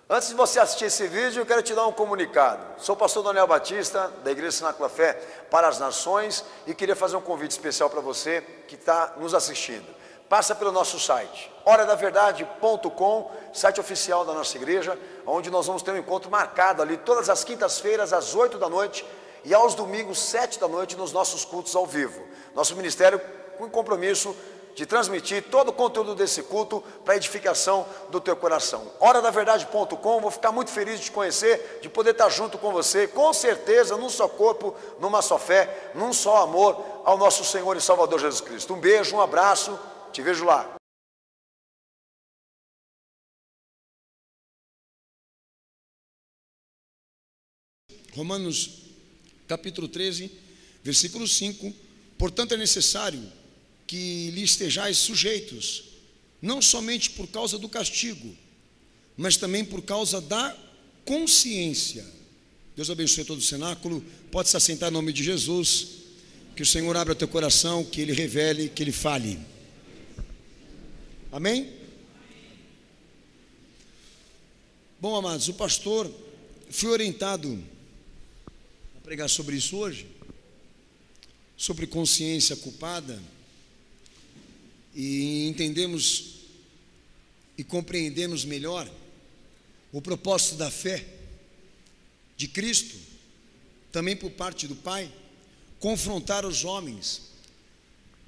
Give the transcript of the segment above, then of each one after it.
Antes de você assistir esse vídeo, eu quero te dar um comunicado. Sou o pastor Daniel Batista, da Igreja Cenáculo da Fé para as Nações, e queria fazer um convite especial para você que está nos assistindo. Passa pelo nosso site, horadaverdade.com, site oficial da nossa igreja, onde nós vamos ter um encontro marcado ali todas as quintas-feiras, às 8 da noite, e aos domingos, 7 da noite, nos nossos cultos ao vivo. Nosso ministério com compromisso de transmitir todo o conteúdo desse culto para a edificação do teu coração. Horadaverdade.com, vou ficar muito feliz de te conhecer, de poder estar junto com você, com certeza, num só corpo, numa só fé, num só amor ao nosso Senhor e Salvador Jesus Cristo. Um beijo, um abraço, te vejo lá. Romanos capítulo 13, versículo 5. Portanto é necessário que lhe estejais sujeitos, não somente por causa do castigo, mas também por causa da consciência. Deus abençoe todo o cenáculo. Pode se assentar em nome de Jesus. Que o Senhor abra teu coração, que Ele revele, que Ele fale. Amém? Bom, amados, o pastor foi orientado a pregar sobre isso hoje, sobre consciência culpada, e entendemos e compreendemos melhor o propósito da fé de Cristo, também por parte do Pai, confrontar os homens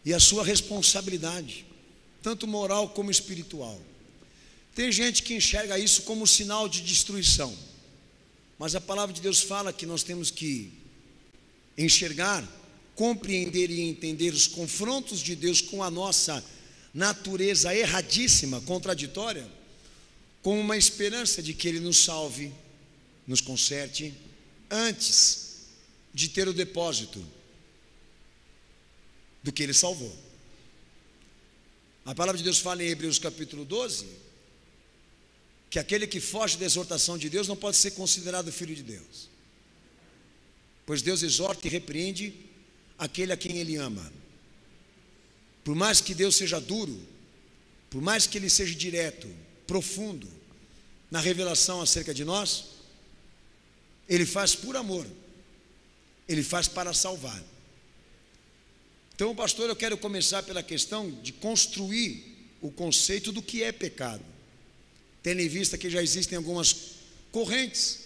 e a sua responsabilidade, tanto moral como espiritual. Tem gente que enxerga isso como sinal de destruição, mas a palavra de Deus fala que nós temos que enxergar, compreender e entender os confrontos de Deus com a nossa natureza erradíssima, contraditória, com uma esperança de que Ele nos salve, nos conserte, antes de ter o depósito do que Ele salvou. A palavra de Deus fala em Hebreus capítulo 12, que aquele que foge da exortação de Deus não pode ser considerado filho de Deus, pois Deus exorta e repreende aquele a quem Ele ama. Por mais que Deus seja duro, por mais que Ele seja direto, profundo na revelação acerca de nós, Ele faz por amor, Ele faz para salvar. Então, pastor, eu quero começar pela questão de construir o conceito do que é pecado, tendo em vista que já existem algumas correntes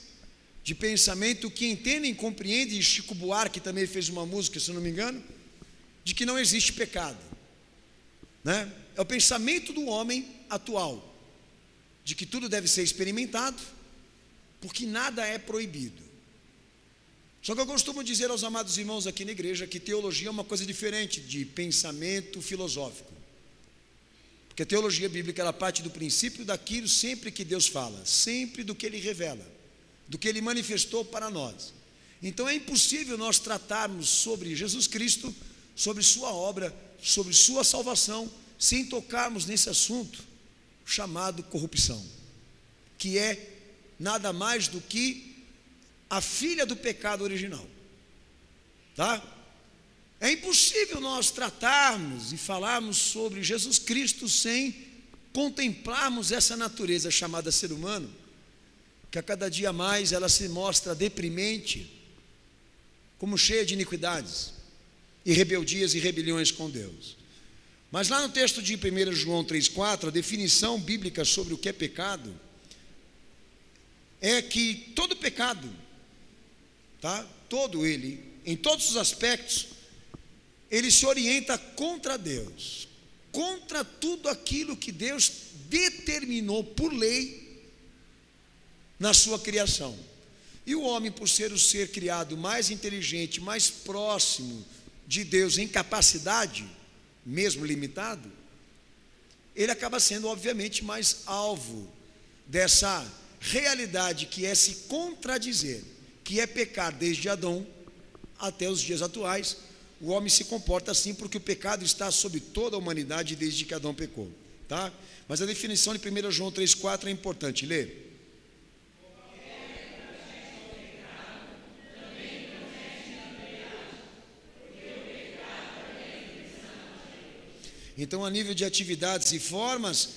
de pensamento que entendem e compreendem, e Chico Buarque também fez uma música, se eu não me engano, de que não existe pecado, né? É o pensamento do homem atual, de que tudo deve ser experimentado, porque nada é proibido. Só que eu costumo dizer aos amados irmãos aqui na igreja que teologia é uma coisa diferente de pensamento filosófico, porque a teologia bíblica ela parte do princípio daquilo sempre que Deus fala, sempre do que Ele revela, do que Ele manifestou para nós. Então é impossível nós tratarmos sobre Jesus Cristo, sobre sua obra, sobre sua salvação, sem tocarmos nesse assunto chamado corrupção, que é nada mais do que a filha do pecado original, tá? É impossível nós tratarmos e falarmos sobre Jesus Cristo sem contemplarmos essa natureza chamada ser humano, que a cada dia mais ela se mostra deprimente, como cheia de iniquidades e rebeldias e rebeliões com Deus. Mas lá no texto de 1 João 3,4, a definição bíblica sobre o que é pecado é que todo pecado, tá? Todo ele, em todos os aspectos, ele se orienta contra Deus, contra tudo aquilo que Deus determinou por lei na sua criação. E o homem, por ser o ser criado mais inteligente, mais próximo de Deus em capacidade, mesmo limitado, ele acaba sendo obviamente mais alvo dessa realidade que é se contradizer, que é pecar desde Adão até os dias atuais. O homem se comporta assim porque o pecado está sobre toda a humanidade desde que Adão pecou, tá? Mas a definição de 1 João 3,4 é importante, lê. Então, a nível de atividades e formas,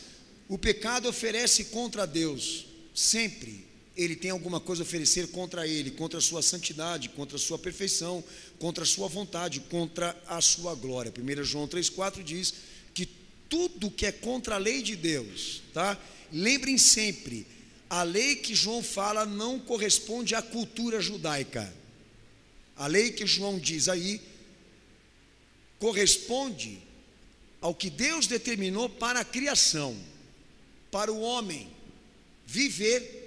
o pecado oferece contra Deus sempre ele tem alguma coisa a oferecer contra ele, contra a sua santidade, contra a sua perfeição, contra a sua vontade, contra a sua glória. 1 João 3,4 diz que tudo que é contra a lei de Deus, tá? Lembrem sempre, a lei que João fala não corresponde à cultura judaica. A lei que João diz aí corresponde ao que Deus determinou para a criação, para o homem viver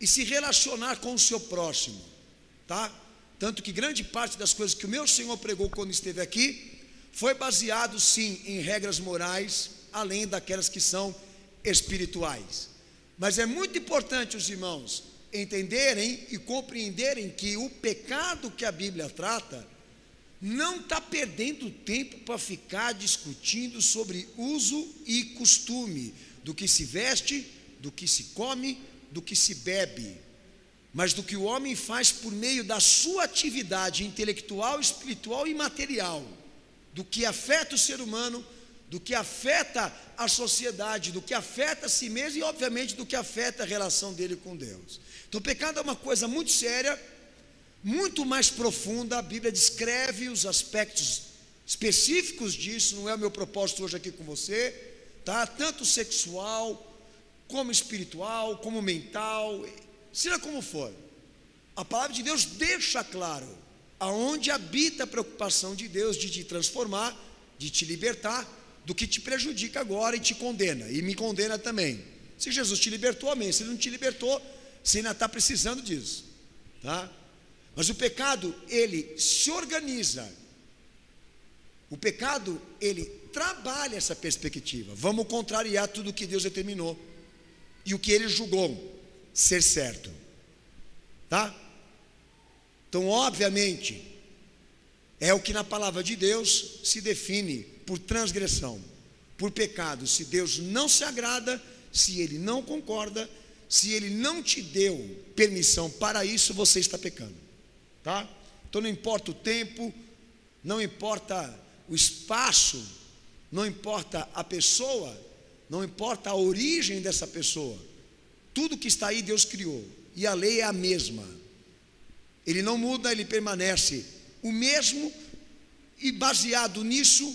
e se relacionar com o seu próximo, tá? Tanto que grande parte das coisas que o meu Senhor pregou quando esteve aqui foi baseado sim em regras morais, além daquelas que são espirituais. Mas é muito importante os irmãos entenderem e compreenderem que o pecado que a Bíblia trata não está perdendo tempo para ficar discutindo sobre uso e costume do que se veste, do que se come, do que se bebe, mas do que o homem faz por meio da sua atividade intelectual, espiritual e material, do que afeta o ser humano, do que afeta a sociedade, do que afeta a si mesmo e obviamente do que afeta a relação dele com Deus. Então o pecado é uma coisa muito séria, muito mais profunda. A Bíblia descreve os aspectos específicos disso, não é o meu propósito hoje aqui com você, tá? Tanto sexual, como espiritual, como mental, seja como for, a palavra de Deus deixa claro aonde habita a preocupação de Deus de te transformar, de te libertar do que te prejudica agora e te condena, e me condena também. Se Jesus te libertou, amém. Se ele não te libertou, você ainda está precisando disso, tá? Mas o pecado, ele se organiza, o pecado, ele trabalha essa perspectiva. Vamos contrariar tudo o que Deus determinou e o que ele julgou ser certo, tá? Então, obviamente, é o que na palavra de Deus se define por transgressão, por pecado. Se Deus não se agrada, se ele não concorda, se ele não te deu permissão para isso, você está pecando, tá? Então não importa o tempo, não importa o espaço, não importa a pessoa, não importa a origem dessa pessoa, tudo que está aí Deus criou, e a lei é a mesma, ele não muda, ele permanece o mesmo, e baseado nisso,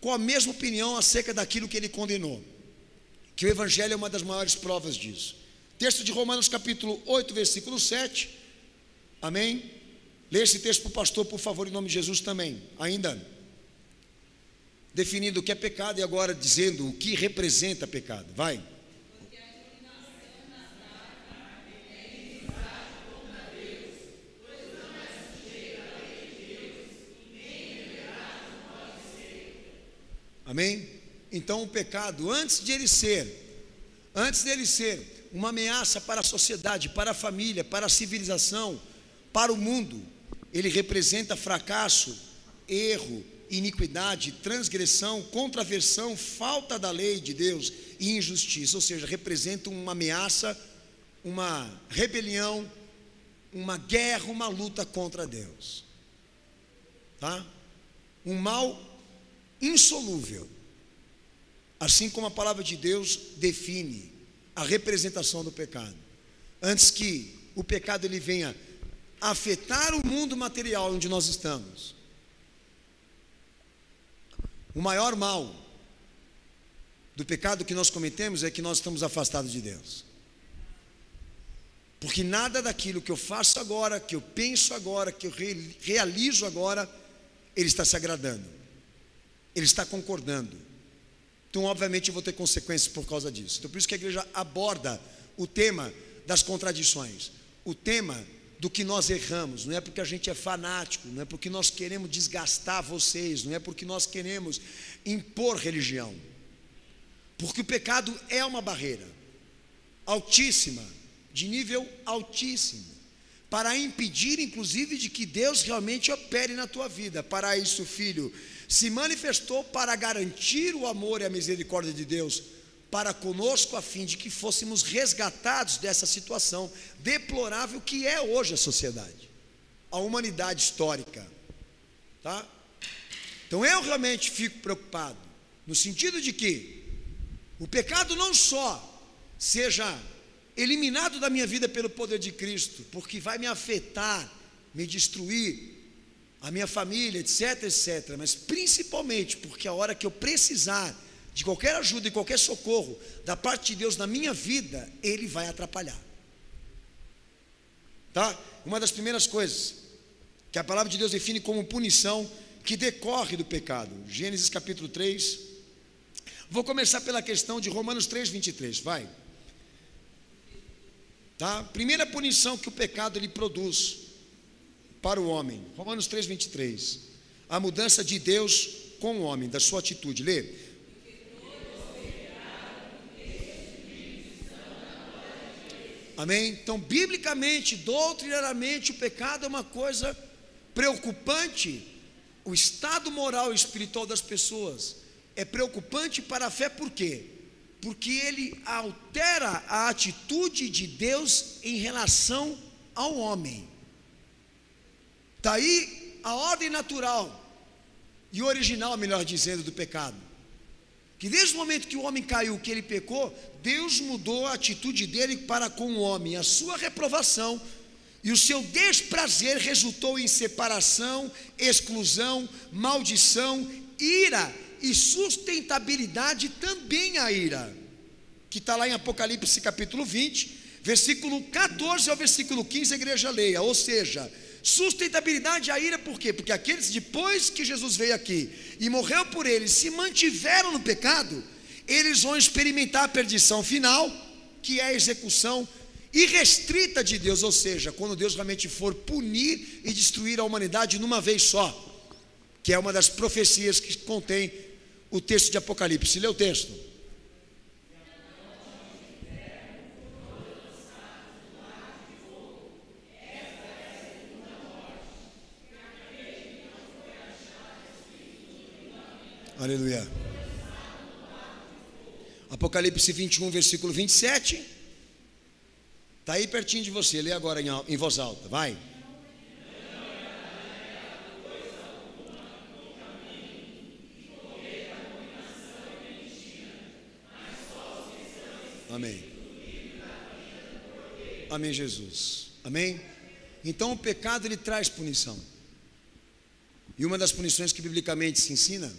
com a mesma opinião acerca daquilo que ele condenou, que o Evangelho é uma das maiores provas disso. Texto de Romanos capítulo 8, versículo 7, amém? Lê esse texto para o pastor, por favor, em nome de Jesus também, ainda definindo o que é pecado e agora dizendo o que representa pecado. Vai. Amém? Então o pecado, antes dele ser uma ameaça para a sociedade, para a família, para a civilização, para o mundo, ele representa fracasso, erro, iniquidade, transgressão, contraversão, falta da lei de Deus e injustiça, ou seja, representa uma ameaça, uma rebelião, uma guerra, uma luta contra Deus, tá? Um mal insolúvel, assim como a palavra de Deus define a representação do pecado. Antes que o pecado ele venha afetar o mundo material onde nós estamos, o maior mal do pecado que nós cometemos é que nós estamos afastados de Deus, porque nada daquilo que eu faço agora, que eu penso agora, que eu realizo agora, ele está se agradando, ele está concordando. Então obviamente eu vou ter consequências por causa disso. Então por isso que a igreja aborda o tema das contradições, o tema do que nós erramos. Não é porque a gente é fanático, não é porque nós queremos desgastar vocês, não é porque nós queremos impor religião, porque o pecado é uma barreira altíssima, de nível altíssimo, para impedir inclusive de que Deus realmente opere na tua vida. Para isso o Filho se manifestou para garantir o amor e a misericórdia de Deus para conosco, a fim de que fôssemos resgatados dessa situação deplorável que é hoje a sociedade, a humanidade histórica, tá? Então eu realmente fico preocupado, no sentido de que o pecado não só seja eliminado da minha vida pelo poder de Cristo, porque vai me afetar, me destruir, a minha família, etc, etc, mas principalmente porque a hora que eu precisar de qualquer ajuda e qualquer socorro da parte de Deus na minha vida, Ele vai atrapalhar. Tá? Uma das primeiras coisas que a palavra de Deus define como punição que decorre do pecado, Gênesis capítulo 3, vou começar pela questão de Romanos 3, 23, vai. Tá? Primeira punição que o pecado ele produz para o homem, Romanos 3, 23, a mudança de Deus com o homem, da sua atitude, lê. Amém? Então, biblicamente, doutrinariamente, o pecado é uma coisa preocupante. O estado moral e espiritual das pessoas é preocupante para a fé, por quê? Porque ele altera a atitude de Deus em relação ao homem. Daí a ordem natural e original, melhor dizendo, do pecado. Que desde o momento que o homem caiu, que ele pecou, Deus mudou a atitude dele para com o homem. A sua reprovação e o seu desprazer resultou em separação, exclusão, maldição, ira e sustentabilidade também a ira. Que está lá em Apocalipse capítulo 20, versículo 14 ao versículo 15, a igreja leia. Ou seja, sustentabilidade a ira, por quê? Porque aqueles, depois que Jesus veio aqui e morreu por eles, se mantiveram no pecado, eles vão experimentar a perdição final, que é a execução irrestrita de Deus. Ou seja, quando Deus realmente for punir e destruir a humanidade numa vez só, que é uma das profecias que contém o texto de Apocalipse. Lê o texto. Aleluia. Apocalipse 21, versículo 27. Está aí pertinho de você. Lê agora em voz alta. Vai. Amém. Amém, Jesus. Amém. Então o pecado ele traz punição. E uma das punições que biblicamente se ensina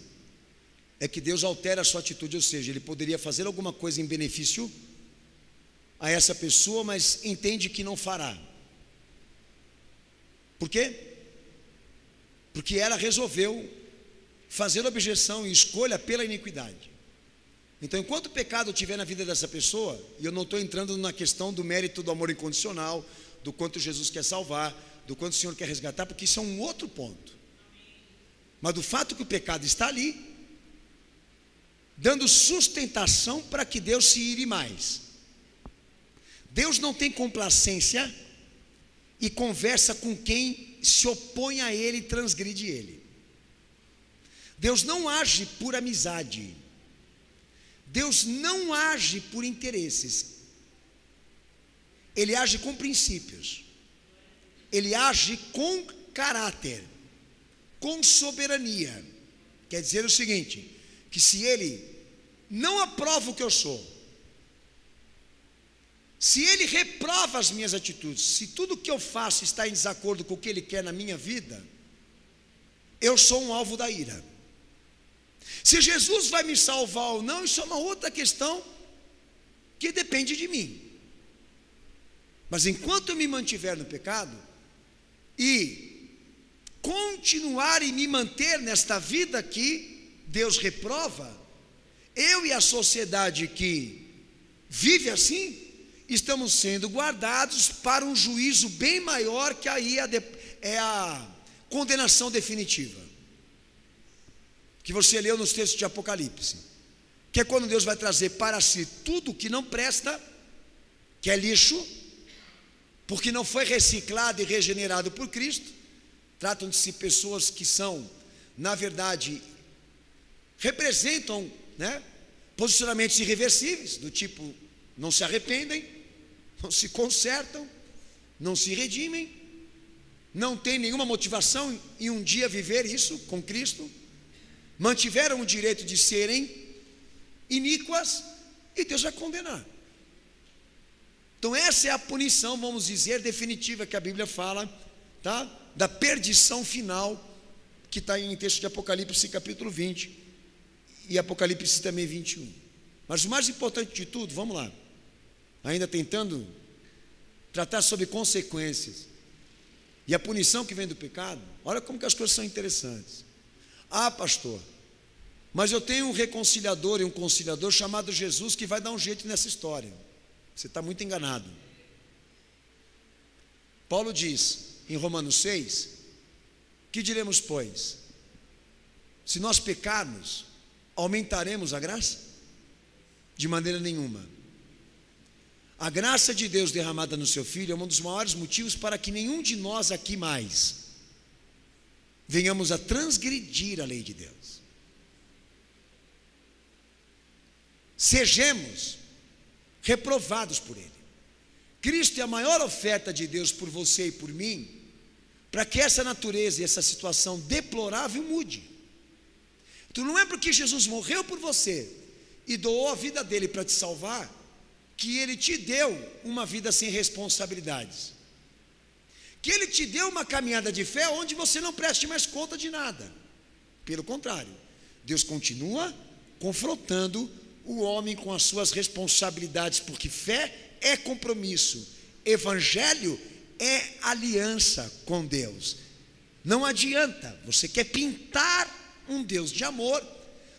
é que Deus altera a sua atitude, ou seja, Ele poderia fazer alguma coisa em benefício a essa pessoa, mas entende que não fará. Por quê? Porque ela resolveu fazer objeção e escolha pela iniquidade. Então, enquanto o pecado estiver na vida dessa pessoa, e eu não estou entrando na questão do mérito do amor incondicional, do quanto Jesus quer salvar, do quanto o Senhor quer resgatar, porque isso é um outro ponto. Mas do fato que o pecado está ali, dando sustentação para que Deus se ire mais. Deus não tem complacência e conversa com quem se opõe a Ele e transgride Ele. Deus não age por amizade. Deus não age por interesses. Ele age com princípios. Ele age com caráter, com soberania. Quer dizer o seguinte, que se Ele não aprova o que eu sou, se Ele reprova as minhas atitudes, se tudo que eu faço está em desacordo com o que Ele quer na minha vida, eu sou um alvo da ira. Se Jesus vai me salvar ou não, isso é uma outra questão que depende de mim. Mas enquanto eu me mantiver no pecado e continuar e me manter nesta vida que Deus reprova, eu e a sociedade que vive assim, estamos sendo guardados para um juízo bem maior, que aí é a condenação definitiva, que você leu nos textos de Apocalipse, que é quando Deus vai trazer para si tudo que não presta, que é lixo, porque não foi reciclado e regenerado por Cristo. Tratam-se de pessoas que são, na verdade, representam, posicionamentos irreversíveis, do tipo, não se arrependem, não se consertam, não se redimem, não tem nenhuma motivação em um dia viver isso com Cristo, mantiveram o direito de serem iníquas, e Deus vai condenar. Então essa é a punição, vamos dizer, definitiva que a Bíblia fala, tá? Da perdição final, que está em texto de Apocalipse capítulo 20 e Apocalipse também 21. Mas o mais importante de tudo, vamos lá, ainda tentando tratar sobre consequências e a punição que vem do pecado. Olha como que as coisas são interessantes. Ah, pastor, mas eu tenho um reconciliador e um conciliador chamado Jesus que vai dar um jeito nessa história. Você está muito enganado. Paulo diz em Romanos 6, que diremos, pois? Se nós pecarmos, aumentaremos a graça? De maneira nenhuma. A graça de Deus derramada no seu Filho é um dos maiores motivos para que nenhum de nós aqui mais venhamos a transgredir a lei de Deus. Sejamos reprovados por Ele. Cristo é a maior oferta de Deus por você e por mim, para que essa natureza e essa situação deplorável mude. Então não é porque Jesus morreu por você e doou a vida dele para te salvar, que ele te deu uma vida sem responsabilidades, que ele te deu uma caminhada de fé onde você não preste mais conta de nada. Pelo contrário, Deus continua confrontando o homem com as suas responsabilidades, porque fé é compromisso, evangelho é aliança com Deus. Não adianta, você quer pintar um Deus de amor,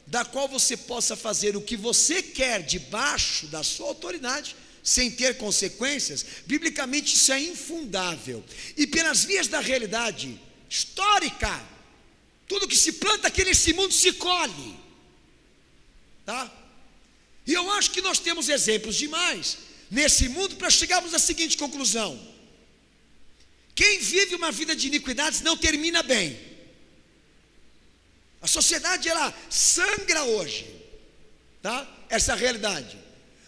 da qual você possa fazer o que você quer debaixo da sua autoridade, sem ter consequências. Biblicamente isso é infundável, e pelas vias da realidade histórica, tudo que se planta aqui nesse mundo se colhe, tá? E eu acho que nós temos exemplos demais nesse mundo para chegarmos à seguinte conclusão: quem vive uma vida de iniquidades não termina bem. A sociedade, ela sangra hoje, tá? Essa realidade,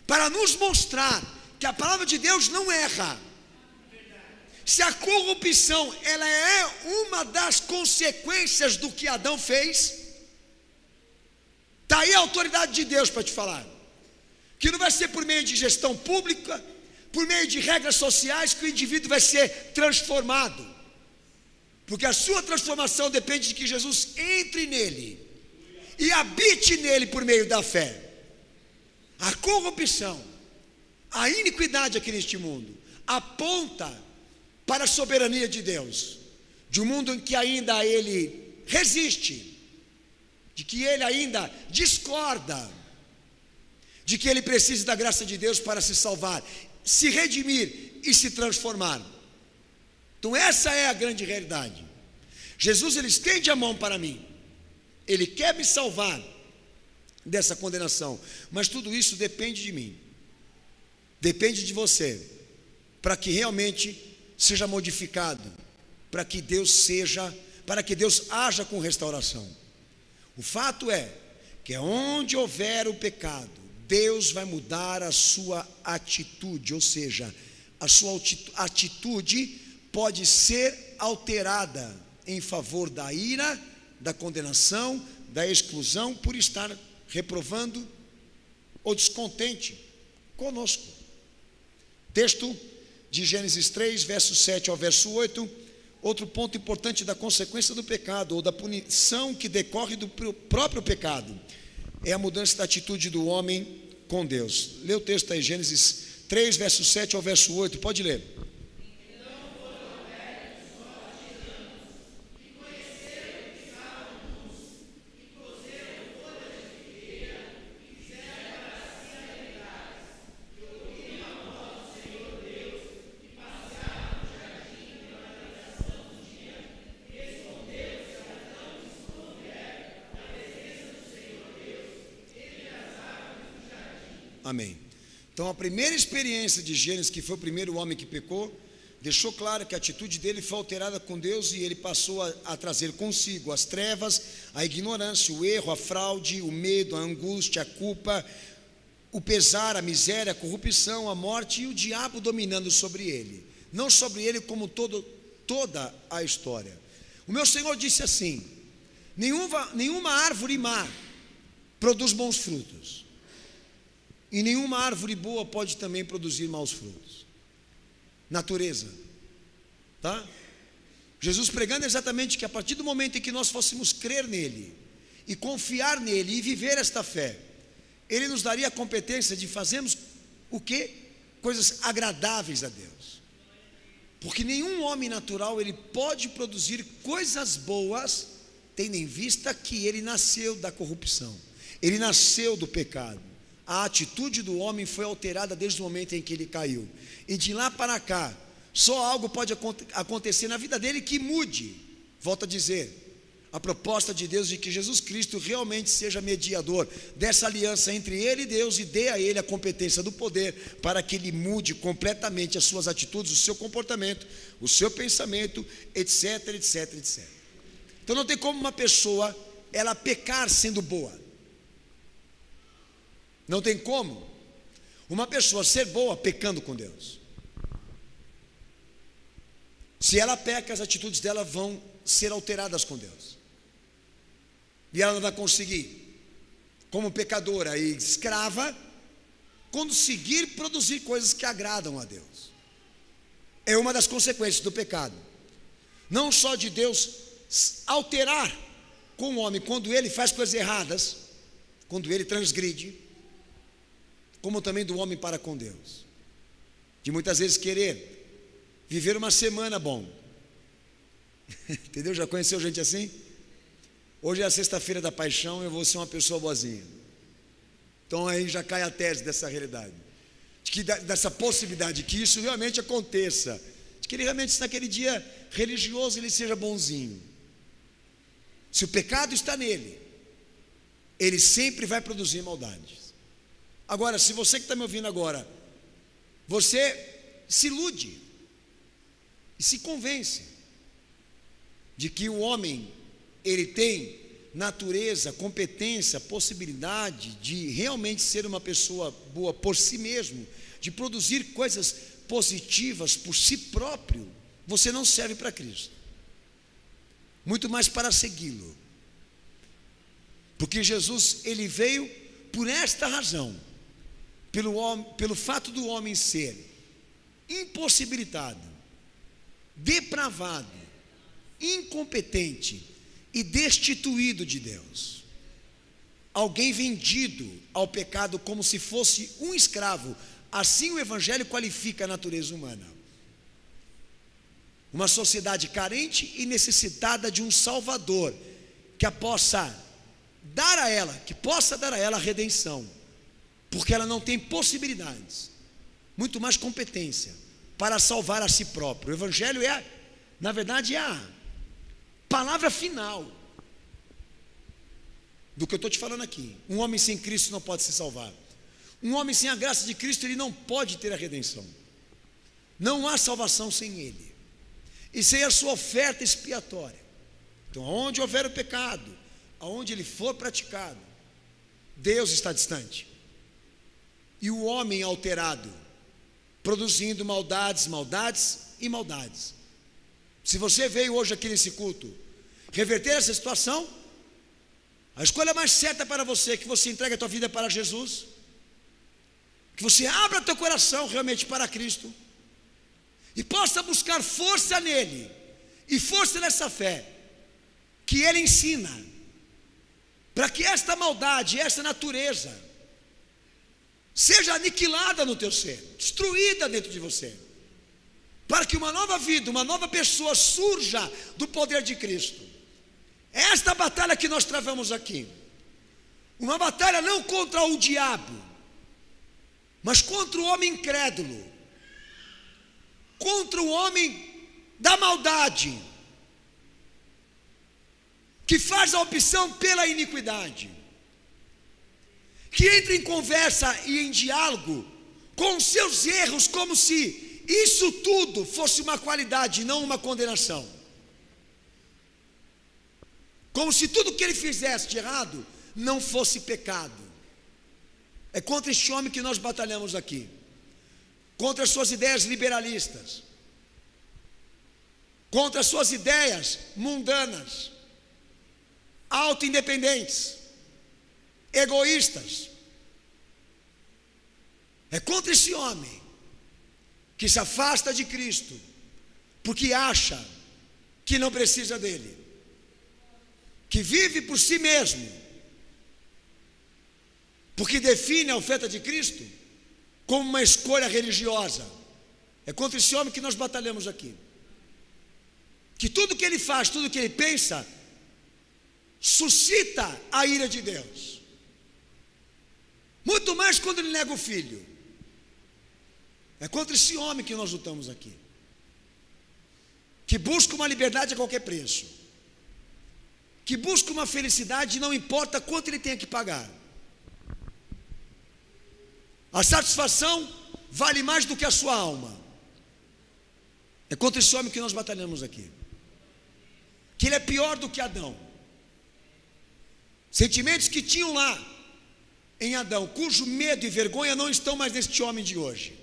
para nos mostrar que a palavra de Deus não erra. Se a corrupção, ela é uma das consequências do que Adão fez, está aí a autoridade de Deus para te falar, que não vai ser por meio de gestão pública, por meio de regras sociais, que o indivíduo vai ser transformado, porque a sua transformação depende de que Jesus entre nele e habite nele por meio da fé. A corrupção, a iniquidade aqui neste mundo, aponta para a soberania de Deus, de um mundo em que ainda ele resiste, de que ele ainda discorda, de que ele precisa da graça de Deus para se salvar, se redimir e se transformar. Então essa é a grande realidade. Jesus, ele estende a mão para mim, ele quer me salvar dessa condenação, mas tudo isso depende de mim, depende de você, para que realmente seja modificado, para que Deus haja com restauração. O fato é que onde houver o pecado, Deus vai mudar a sua atitude, ou seja, a sua atitude pode ser alterada em favor da ira, da condenação, da exclusão, por estar reprovando ou descontente conosco. Texto de Gênesis 3, verso 7 ao verso 8, outro ponto importante da consequência do pecado, ou da punição que decorre do próprio pecado, é a mudança da atitude do homem com Deus. Lê o texto aí, Gênesis 3, verso 7 ao verso 8, pode ler. Amém. Então a primeira experiência de Gênesis, que foi o primeiro homem que pecou, deixou claro que a atitude dele foi alterada com Deus, e ele passou a trazer consigo as trevas, a ignorância, o erro, a fraude, o medo, a angústia, a culpa, o pesar, a miséria, a corrupção, a morte, e o diabo dominando sobre ele, não sobre ele como toda a história. O meu Senhor disse assim: nenhuma árvore má produz bons frutos, e nenhuma árvore boa pode também produzir maus frutos. natureza, tá? Jesus pregando exatamente que a partir do momento em que nós fôssemos crer nele e confiar nele e viver esta fé, ele nos daria a competência de fazermos o quê? Coisas agradáveis a Deus. Porque nenhum homem natural ele pode produzir coisas boas, tendo em vista que ele nasceu da corrupção, ele nasceu do pecado. A atitude do homem foi alterada desde o momento em que ele caiu, e de lá para cá só algo pode acontecer na vida dele que mude. Volto a dizer, a proposta de Deus de que Jesus Cristo realmente seja mediador dessa aliança entre ele e Deus, e dê a ele a competência do poder para que ele mude completamente as suas atitudes, o seu comportamento, o seu pensamento, etc, etc, etc. Então não tem como uma pessoa ela pecar sendo boa. Não tem como uma pessoa ser boa pecando com Deus. Se ela peca, as atitudes dela vão ser alteradas com Deus, e ela não vai conseguir, como pecadora e escrava, conseguir produzir coisas que agradam a Deus. É uma das consequências do pecado, não só de Deus alterar com o homem quando ele faz coisas erradas, quando ele transgride, como também do homem para com Deus, de muitas vezes querer viver uma semana bom. Entendeu? Já conheceu gente assim? Hoje é a sexta-feira da paixão, eu vou ser uma pessoa boazinha. Então aí já cai a tese dessa realidade, de que, dessa possibilidade de que isso realmente aconteça, de que ele realmente naquele dia religioso ele seja bonzinho. Se o pecado está nele, ele sempre vai produzir maldades. Agora, se você que está me ouvindo agora, você se ilude e se convence de que o homem ele tem natureza, competência, possibilidade de realmente ser uma pessoa boa por si mesmo, de produzir coisas positivas por si próprio, você não serve para Cristo, muito mais para segui-lo. Porque Jesus ele veio por esta razão, pelo fato do homem ser impossibilitado, depravado, incompetente e destituído de Deus, alguém vendido ao pecado como se fosse um escravo. Assim o Evangelho qualifica a natureza humana, uma sociedade carente e necessitada de um Salvador que possa dar a ela a redenção, porque ela não tem possibilidades, muito mais competência para salvar a si próprio. O Evangelho na verdade é a palavra final do que eu estou te falando aqui. Um homem sem Cristo não pode se salvar. Um homem sem a graça de Cristo, ele não pode ter a redenção. Não há salvação sem ele, e sem a sua oferta expiatória. Então, aonde houver o pecado, aonde ele for praticado, Deus está distante, e o homem alterado, produzindo maldades, maldades e maldades. Se você veio hoje aqui nesse culto reverter essa situação, a escolha mais certa para você é que você entregue a tua vida para Jesus, que você abra teu coração realmente para Cristo e possa buscar força nele e força nessa fé que ele ensina, para que esta maldade, esta natureza seja aniquilada no teu ser, destruída dentro de você, para que uma nova vida, uma nova pessoa surja do poder de Cristo. É esta batalha que nós travamos aqui, uma batalha não contra o diabo, mas contra o homem incrédulo, contra o homem da maldade, que faz a opção pela iniquidade, que entra em conversa e em diálogo com os seus erros, como se isso tudo fosse uma qualidade e não uma condenação, como se tudo que ele fizesse de errado não fosse pecado. É contra este homem que nós batalhamos aqui, contra as suas ideias liberalistas, contra as suas ideias mundanas, auto-independentes, egoístas. É contra esse homem que se afasta de Cristo, porque acha que não precisa dele, que vive por si mesmo, porque define a oferta de Cristo como uma escolha religiosa. É contra esse homem que nós batalhamos aqui. Que tudo que ele faz, tudo que ele pensa, suscita a ira de Deus. Muito mais quando ele nega o filho. É contra esse homem que nós lutamos aqui, que busca uma liberdade a qualquer preço, que busca uma felicidade, não importa quanto ele tenha que pagar. A satisfação vale mais do que a sua alma. É contra esse homem que nós batalhamos aqui, que ele é pior do que Adão. Sentimentos que tinham lá em Adão, cujo medo e vergonha não estão mais neste homem de hoje,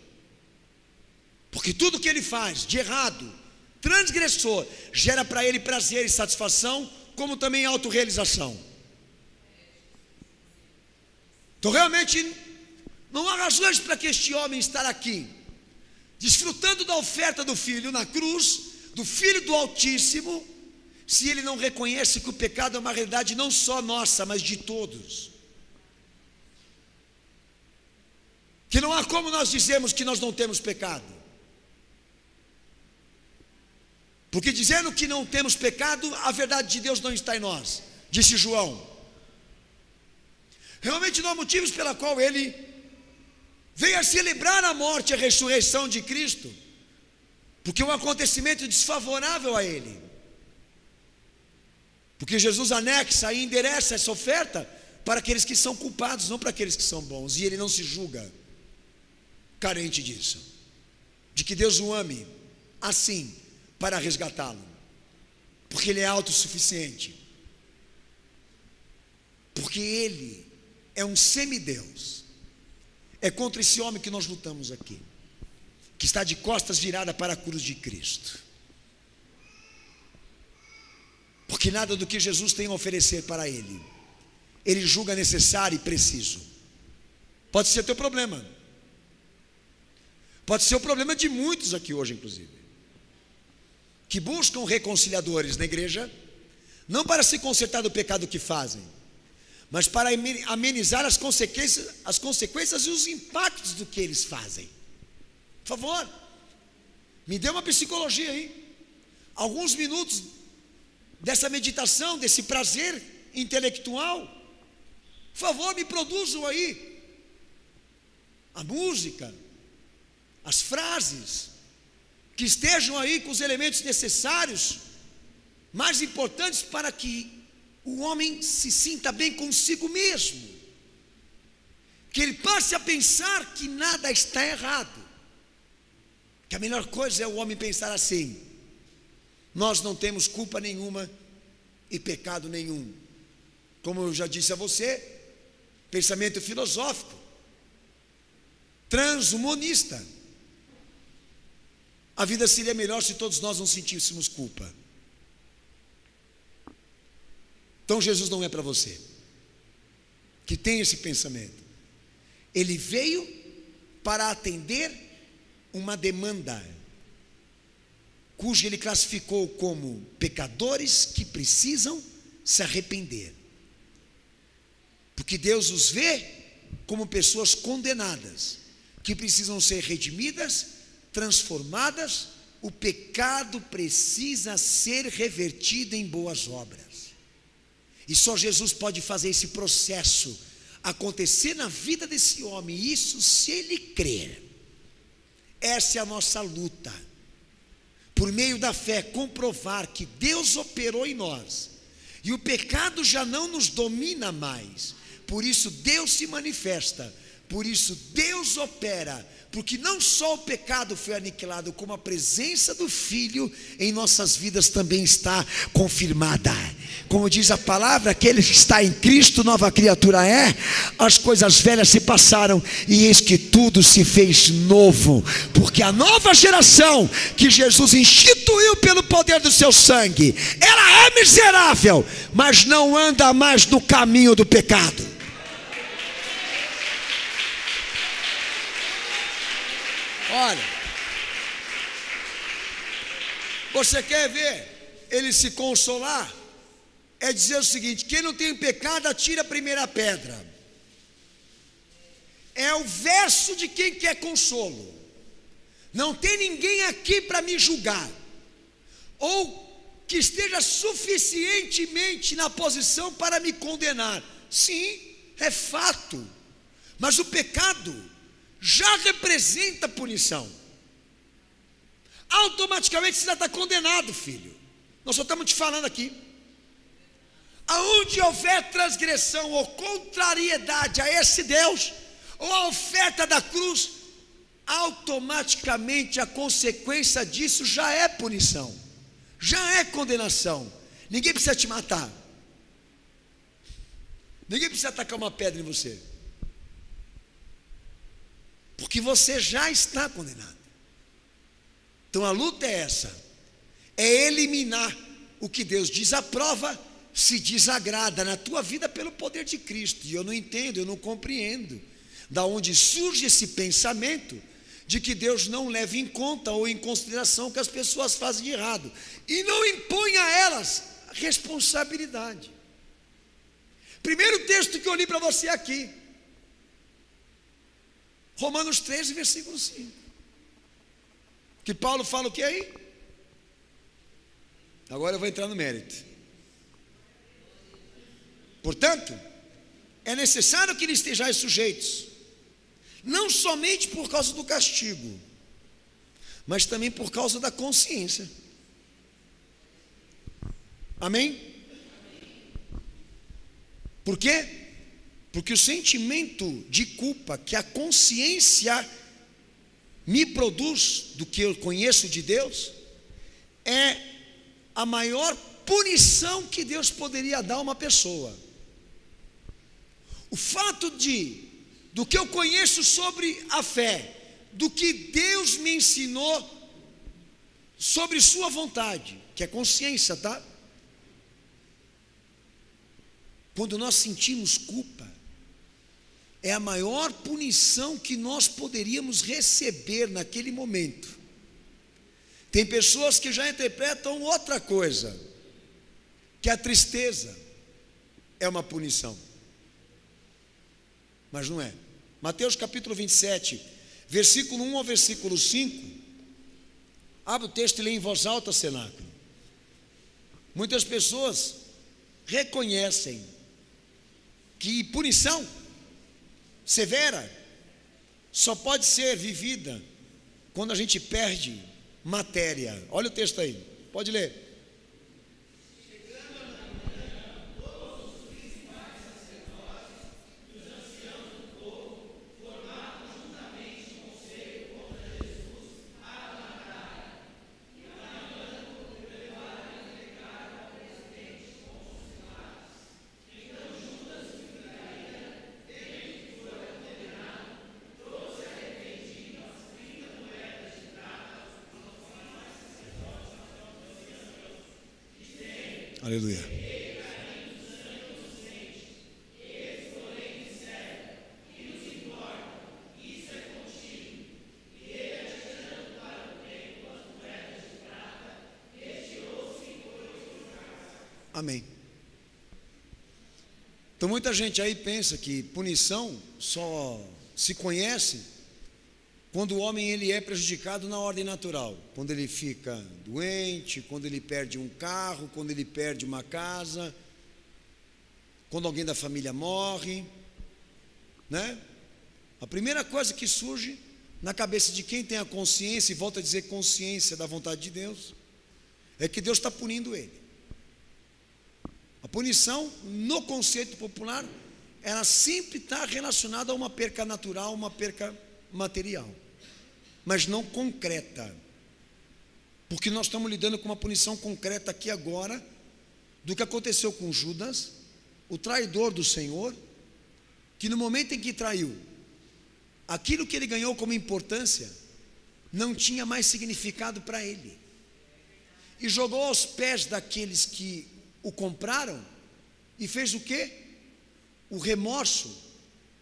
porque tudo que ele faz de errado, transgressor, gera para ele prazer e satisfação, como também autorrealização. Então realmente não há razões para que este homem estar aqui, desfrutando da oferta do Filho na cruz, do Filho do Altíssimo, se ele não reconhece que o pecado é uma realidade não só nossa, mas de todos. Que não há como nós dizermos que nós não temos pecado, porque dizendo que não temos pecado, a verdade de Deus não está em nós, disse João. Realmente não há motivos pela qual ele veio a celebrar a morte e a ressurreição de Cristo, porque é um acontecimento desfavorável a ele, porque Jesus anexa e endereça essa oferta para aqueles que são culpados, não para aqueles que são bons, e ele não se julga carente disso, de que Deus o ame assim, para resgatá-lo, porque ele é autossuficiente, porque ele é um semideus. É contra esse homem que nós lutamos aqui, que está de costas virada para a cruz de Cristo, porque nada do que Jesus tem a oferecer para ele, ele julga necessário e preciso. Pode ser teu problema, pode ser o problema de muitos aqui hoje, inclusive, que buscam reconciliadores na igreja, não para se consertar do pecado que fazem, mas para amenizar as consequências e os impactos do que eles fazem. Por favor, me dê uma psicologia aí, alguns minutos dessa meditação, desse prazer intelectual. Por favor, me produzam aí a música, as frases, que estejam aí com os elementos necessários, mais importantes para que o homem se sinta bem consigo mesmo, que ele passe a pensar que nada está errado, que a melhor coisa é o homem pensar assim: nós não temos culpa nenhuma e pecado nenhum. Como eu já disse a você, pensamento filosófico, transhumanista. A vida seria melhor se todos nós não sentíssemos culpa. Então Jesus não é para você que tem esse pensamento. Ele veio para atender uma demanda, cujo ele classificou como pecadores que precisam se arrepender, porque Deus os vê como pessoas condenadas, que precisam ser redimidas, transformadas. O pecado precisa ser revertido em boas obras, e só Jesus pode fazer esse processo acontecer na vida desse homem, isso se ele crer. Essa é a nossa luta, por meio da fé, comprovar que Deus operou em nós, e o pecado já não nos domina mais. Por isso Deus se manifesta, por isso Deus opera, porque não só o pecado foi aniquilado, como a presença do Filho em nossas vidas também está confirmada. Como diz a palavra, aquele que está em Cristo, nova criatura é, as coisas velhas se passaram, e eis que tudo se fez novo, porque a nova geração que Jesus instituiu pelo poder do seu sangue, ela é miserável, mas não anda mais no caminho do pecado. Olha, Você quer ver ele se consolar? É dizer o seguinte: quem não tem pecado, atira a primeira pedra. É o verso de quem quer consolo. Não tem ninguém aqui para me julgar, ou que esteja suficientemente na posição para me condenar. Sim, é fato, mas o pecado já representa punição. Automaticamente você já está condenado, filho. Nós só estamos te falando aqui. Aonde houver transgressão ou contrariedade a esse Deus, ou a oferta da cruz, automaticamente a consequência disso já é punição, já é condenação. Ninguém precisa te matar, ninguém precisa atacar uma pedra em você, porque você já está condenado. Então a luta é essa, é eliminar o que Deus desaprova, se desagrada na tua vida pelo poder de Cristo. E eu não entendo, eu não compreendo da onde surge esse pensamento de que Deus não leva em conta ou em consideração o que as pessoas fazem de errado, e não impõe a elas a responsabilidade. Primeiro texto que eu li para você aqui, Romanos 13, versículo 5, que Paulo fala o que aí? Agora eu vou entrar no mérito. Portanto, é necessário que lhes estejais sujeitos, não somente por causa do castigo, mas também por causa da consciência. Amém? Por quê? Porque o sentimento de culpa que a consciência me produz do que eu conheço de Deus é a maior punição que Deus poderia dar a uma pessoa. O fato do que eu conheço sobre a fé, do que Deus me ensinou sobre sua vontade, que é consciência, tá? Quando nós sentimos culpa, é a maior punição que nós poderíamos receber naquele momento. Tem pessoas que já interpretam outra coisa, que a tristeza é uma punição, mas não é. Mateus capítulo 27, versículo 1 ao versículo 5, abre o texto e lê em voz alta, cenáculo. Muitas pessoas reconhecem que punição severa só pode ser vivida quando a gente perde matéria. Olha o texto aí, pode ler. Aleluia. Amém. Então muita gente aí pensa que punição só se conhece quando o homem ele é prejudicado na ordem natural, quando ele fica doente, quando ele perde um carro, quando ele perde uma casa, quando alguém da família morre, né? A primeira coisa que surge na cabeça de quem tem a consciência, e volta a dizer consciência da vontade de Deus, é que Deus está punindo ele. A punição, no conceito popular, ela sempre está relacionada a uma perca natural, uma perca material, mas não concreta, porque nós estamos lidando com uma punição concreta aqui agora, do que aconteceu com Judas, o traidor do Senhor, que no momento em que traiu, aquilo que ele ganhou como importância, não tinha mais significado para ele, e jogou aos pés daqueles que o compraram, e fez o quê? O remorso,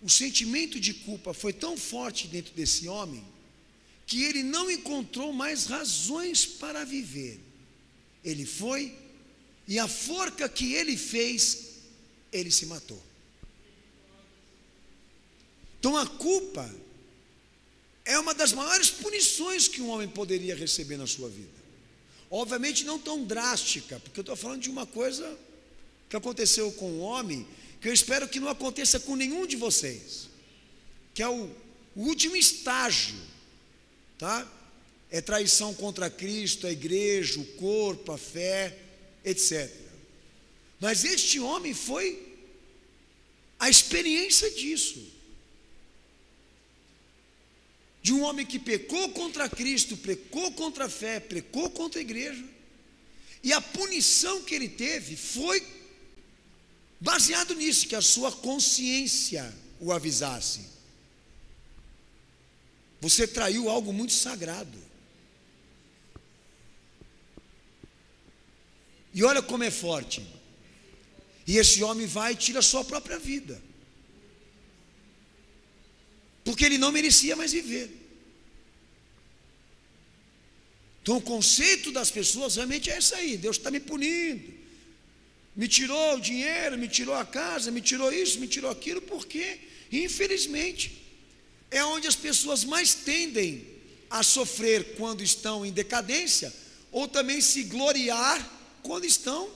o sentimento de culpa foi tão forte dentro desse homem, que ele não encontrou mais razões para viver. ele foi, e a forca que ele fez, ele se matou. Então a culpa é uma das maiores punições que um homem poderia receber na sua vida. Obviamente não tão drástica, porque eu estou falando de uma coisa que aconteceu com um homem, que eu espero que não aconteça com nenhum de vocês, que é o último estágio, tá? É traição contra Cristo, a igreja, o corpo, a fé, etc. Mas este homem foi a experiência disso, de um homem que pecou contra Cristo, pecou contra a fé, pecou contra a igreja, e a punição que ele teve foi baseado nisso, que a sua consciência o avisasse: você traiu algo muito sagrado. E olha como é forte. E esse homem vai e tira a sua própria vida, porque ele não merecia mais viver. Então o conceito das pessoas realmente é esse aí: Deus está me punindo, me tirou o dinheiro, me tirou a casa, me tirou isso, me tirou aquilo, porque infelizmente é onde as pessoas mais tendem a sofrer quando estão em decadência, ou também se gloriar quando estão,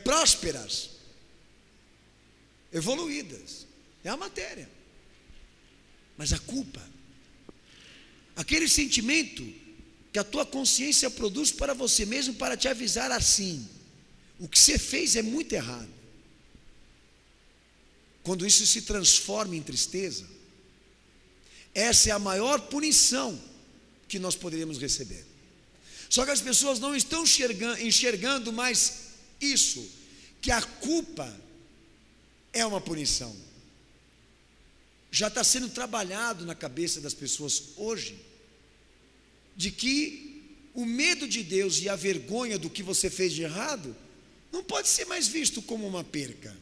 prósperas, evoluídas. É a matéria. Mas a culpa, aquele sentimento que a tua consciência produz para você mesmo, para te avisar assim: o que você fez é muito errado. Quando isso se transforma em tristeza, essa é a maior punição que nós poderíamos receber. Só que as pessoas não estão enxergando mais isso, que a culpa é uma punição. Já está sendo trabalhado na cabeça das pessoas hoje, de que o medo de Deus e a vergonha do que você fez de errado não pode ser mais visto como uma perca,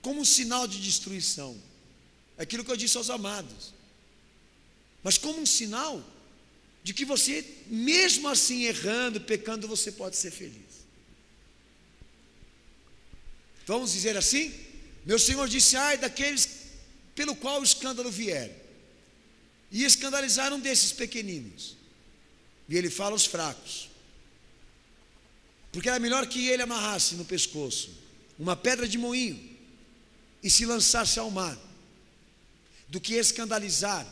como um sinal de destruição. É aquilo que eu disse aos amados, mas como um sinal de que você, mesmo assim errando, pecando, você pode ser feliz. Vamos dizer assim: meu Senhor disse: ai daqueles pelo qual o escândalo vier, e escandalizaram desses pequeninos. E ele fala os fracos, porque era melhor que ele amarrasse no pescoço uma pedra de moinho e se lançasse ao mar, do que escandalizar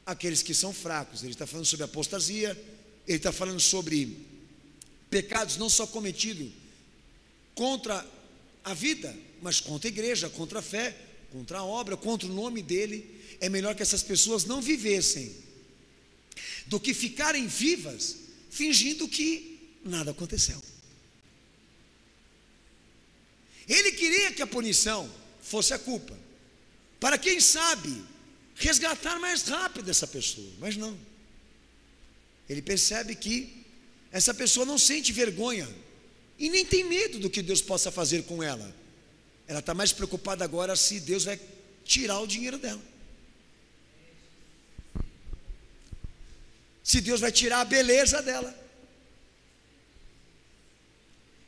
aqueles que são fracos. Ele está falando sobre apostasia, ele está falando sobre pecados não só cometidos contra a vida, mas contra a igreja, contra a fé, contra a obra, contra o nome dele. É melhor que essas pessoas não vivessem do que ficarem vivas fingindo que nada aconteceu. Ele queria que a punição fosse a culpa, para quem sabe resgatar mais rápido essa pessoa, mas não. Ele percebe que essa pessoa não sente vergonha e nem tem medo do que Deus possa fazer com ela. Ela está mais preocupada agora se Deus vai tirar o dinheiro dela, se Deus vai tirar a beleza dela.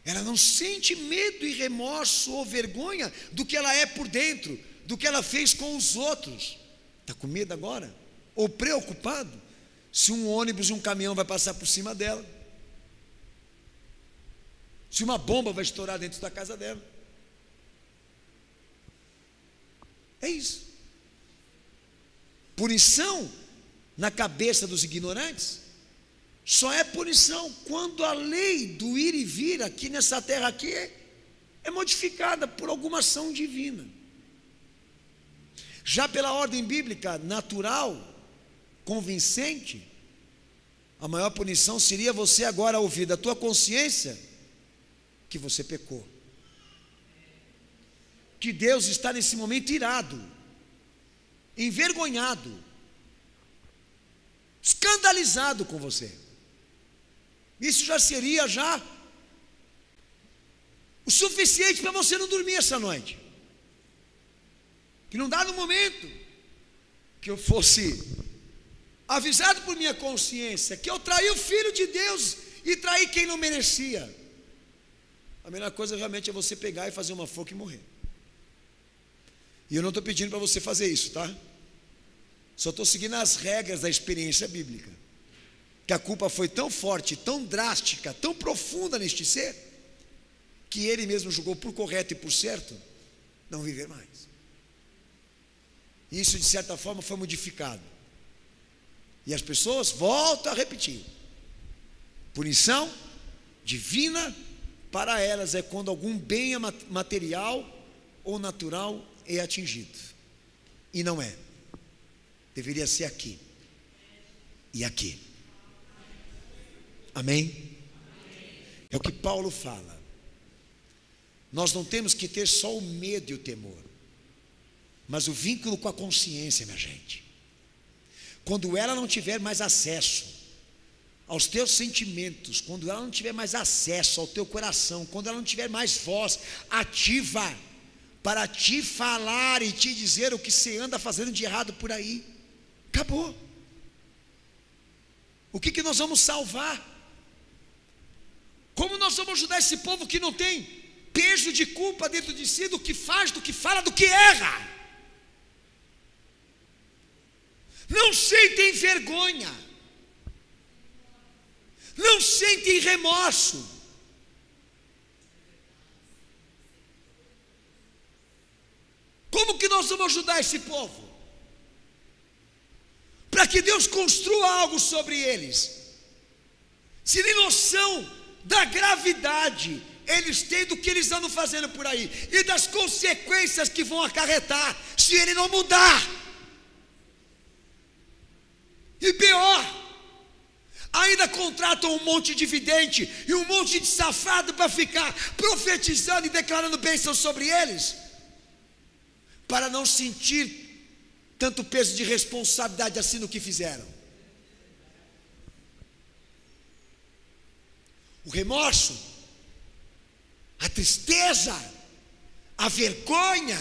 Ela não sente medo e remorso ou vergonha do que ela é por dentro, do que ela fez com os outros. Está com medo agora? Ou preocupado se um ônibus e um caminhão vai passar por cima dela, se uma bomba vai estourar dentro da casa dela. É isso. Punição na cabeça dos ignorantes só é punição quando a lei do ir e vir aqui nessa terra aqui é modificada por alguma ação divina. Já pela ordem bíblica natural, convincente, a maior punição seria você agora ouvir da tua consciência que você pecou, que Deus está nesse momento irado, envergonhado, escandalizado com você. Isso já seria o suficiente para você não dormir essa noite. Que não dá no momento que eu fosse avisado por minha consciência, que eu traí o Filho de Deus e traí quem não merecia, a melhor coisa realmente é você pegar e fazer uma forca e morrer. E eu não estou pedindo para você fazer isso, tá? Só estou seguindo as regras da experiência bíblica, que a culpa foi tão forte, tão drástica, tão profunda neste ser, que ele mesmo julgou por correto e por certo não viver mais. Isso de certa forma foi modificado, e as pessoas voltam a repetir: punição divina para elas é quando algum bem material ou natural é atingido, e não é. Deveria ser aqui e aqui. Amém? É o que Paulo fala. Nós não temos que ter só o medo e o temor, mas o vínculo com a consciência, minha gente. Quando ela não tiver mais acesso aos teus sentimentos, quando ela não tiver mais acesso ao teu coração, quando ela não tiver mais voz ativa para te falar e te dizer o que você anda fazendo de errado por aí, acabou. O que nós vamos salvar? Como nós vamos ajudar esse povo que não tem peso de culpa dentro de si, do que faz, do que fala, do que erra? Não sentem vergonha, não sentem remorso. Como que nós vamos ajudar esse povo? Para que Deus construa algo sobre eles, se nem noção da gravidade eles têm do que eles andam fazendo por aí, e das consequências que vão acarretar, se ele não mudar. E pior, ainda contratam um monte de vidente e um monte de safado para ficar profetizando e declarando bênçãos sobre eles, para não sentir tanto peso de responsabilidade assim no que fizeram. O remorso, a tristeza, a vergonha,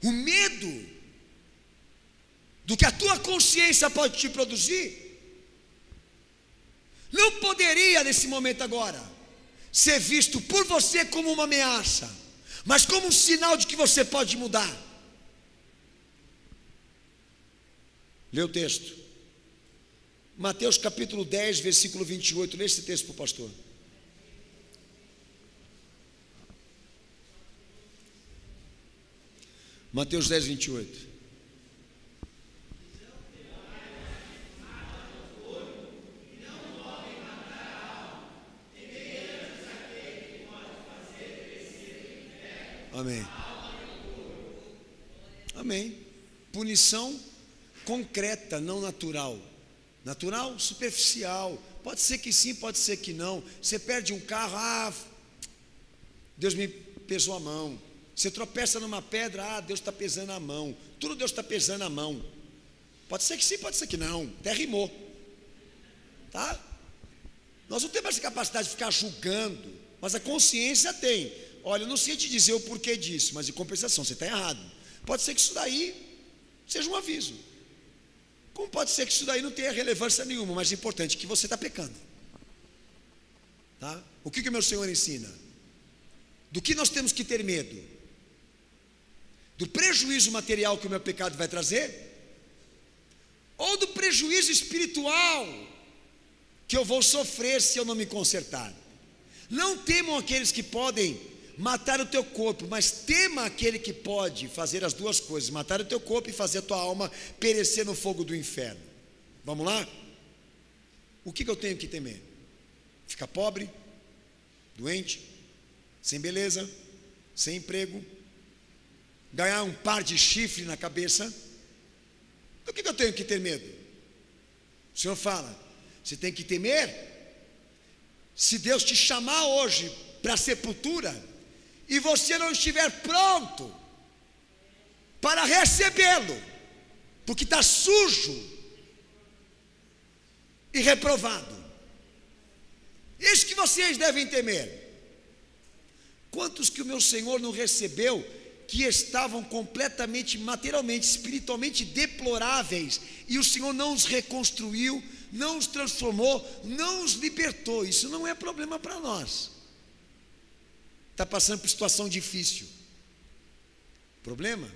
o medo do que a tua consciência pode te produzir, não poderia nesse momento agora ser visto por você como uma ameaça, mas como um sinal de que você pode mudar. Lê o texto, Mateus capítulo 10, versículo 28, lê esse texto para o pastor. Mateus 10, 28. Amém. Amém. Punição concreta, não natural. Natural, superficial. Pode ser que sim, pode ser que não. Você perde um carro, Deus me pesou a mão. Você tropeça numa pedra, Deus está pesando a mão. Tudo Deus está pesando a mão. Pode ser que sim, pode ser que não. Até rimou. Tá? Nós não temos essa capacidade de ficar julgando, mas a consciência tem. Olha, eu não sei te dizer o porquê disso, mas em compensação, você está errado. Pode ser que isso daí seja um aviso. Como pode ser que isso daí não tenha relevância nenhuma, mas é importante que você está pecando. Tá? O que o meu Senhor ensina? Do que nós temos que ter medo? Do prejuízo material que o meu pecado vai trazer? Ou do prejuízo espiritual que eu vou sofrer se eu não me consertar? Não temam aqueles que podem matar o teu corpo, mas tema aquele que pode fazer as duas coisas: matar o teu corpo e fazer a tua alma perecer no fogo do inferno. Vamos lá? O que eu tenho que temer? Ficar pobre, doente, sem beleza, sem emprego, ganhar um par de chifre na cabeça? Do que eu tenho que ter medo? O Senhor fala, você tem que temer se Deus te chamar hoje para a sepultura e você não estiver pronto para recebê-lo, porque está sujo e reprovado. Isso que vocês devem temer. Quantos que o meu Senhor não recebeu que estavam completamente, materialmente, espiritualmente deploráveis, e o Senhor não os reconstruiu, não os transformou, não os libertou. Isso não é problema para nós. Está passando por situação difícil. O problema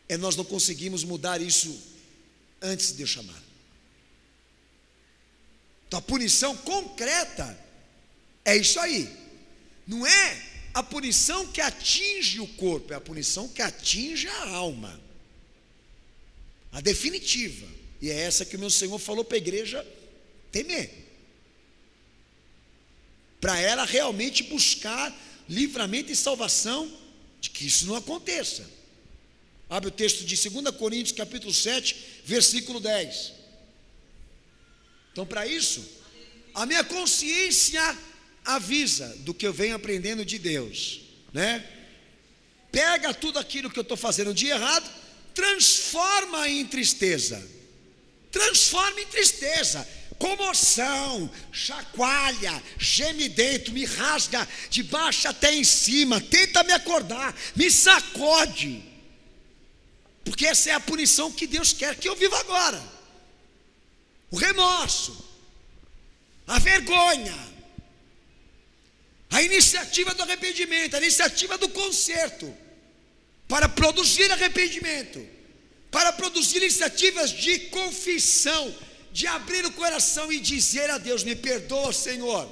é nós não conseguimos mudar isso antes de eu chamar. Então a punição concreta é isso aí. Não é a punição que atinge o corpo, é a punição que atinge a alma. A definitiva. E é essa que o meu Senhor falou para a igreja temer. Para ela realmente buscar livramento e salvação de que isso não aconteça. Abre o texto de 2 Coríntios capítulo 7, versículo 10. Então, para isso, a minha consciência avisa do que eu venho aprendendo de Deus, né? Pega tudo aquilo que eu estou fazendo de errado, transforma em tristeza. Transforma em tristeza, comoção, chacoalha, geme dentro, me rasga de baixo até em cima, tenta me acordar, me sacode, porque essa é a punição que Deus quer que eu viva agora. O remorso, a vergonha, a iniciativa do arrependimento, a iniciativa do conserto, para produzir arrependimento, para produzir iniciativas de confissão, de abrir o coração e dizer a Deus: me perdoa, Senhor,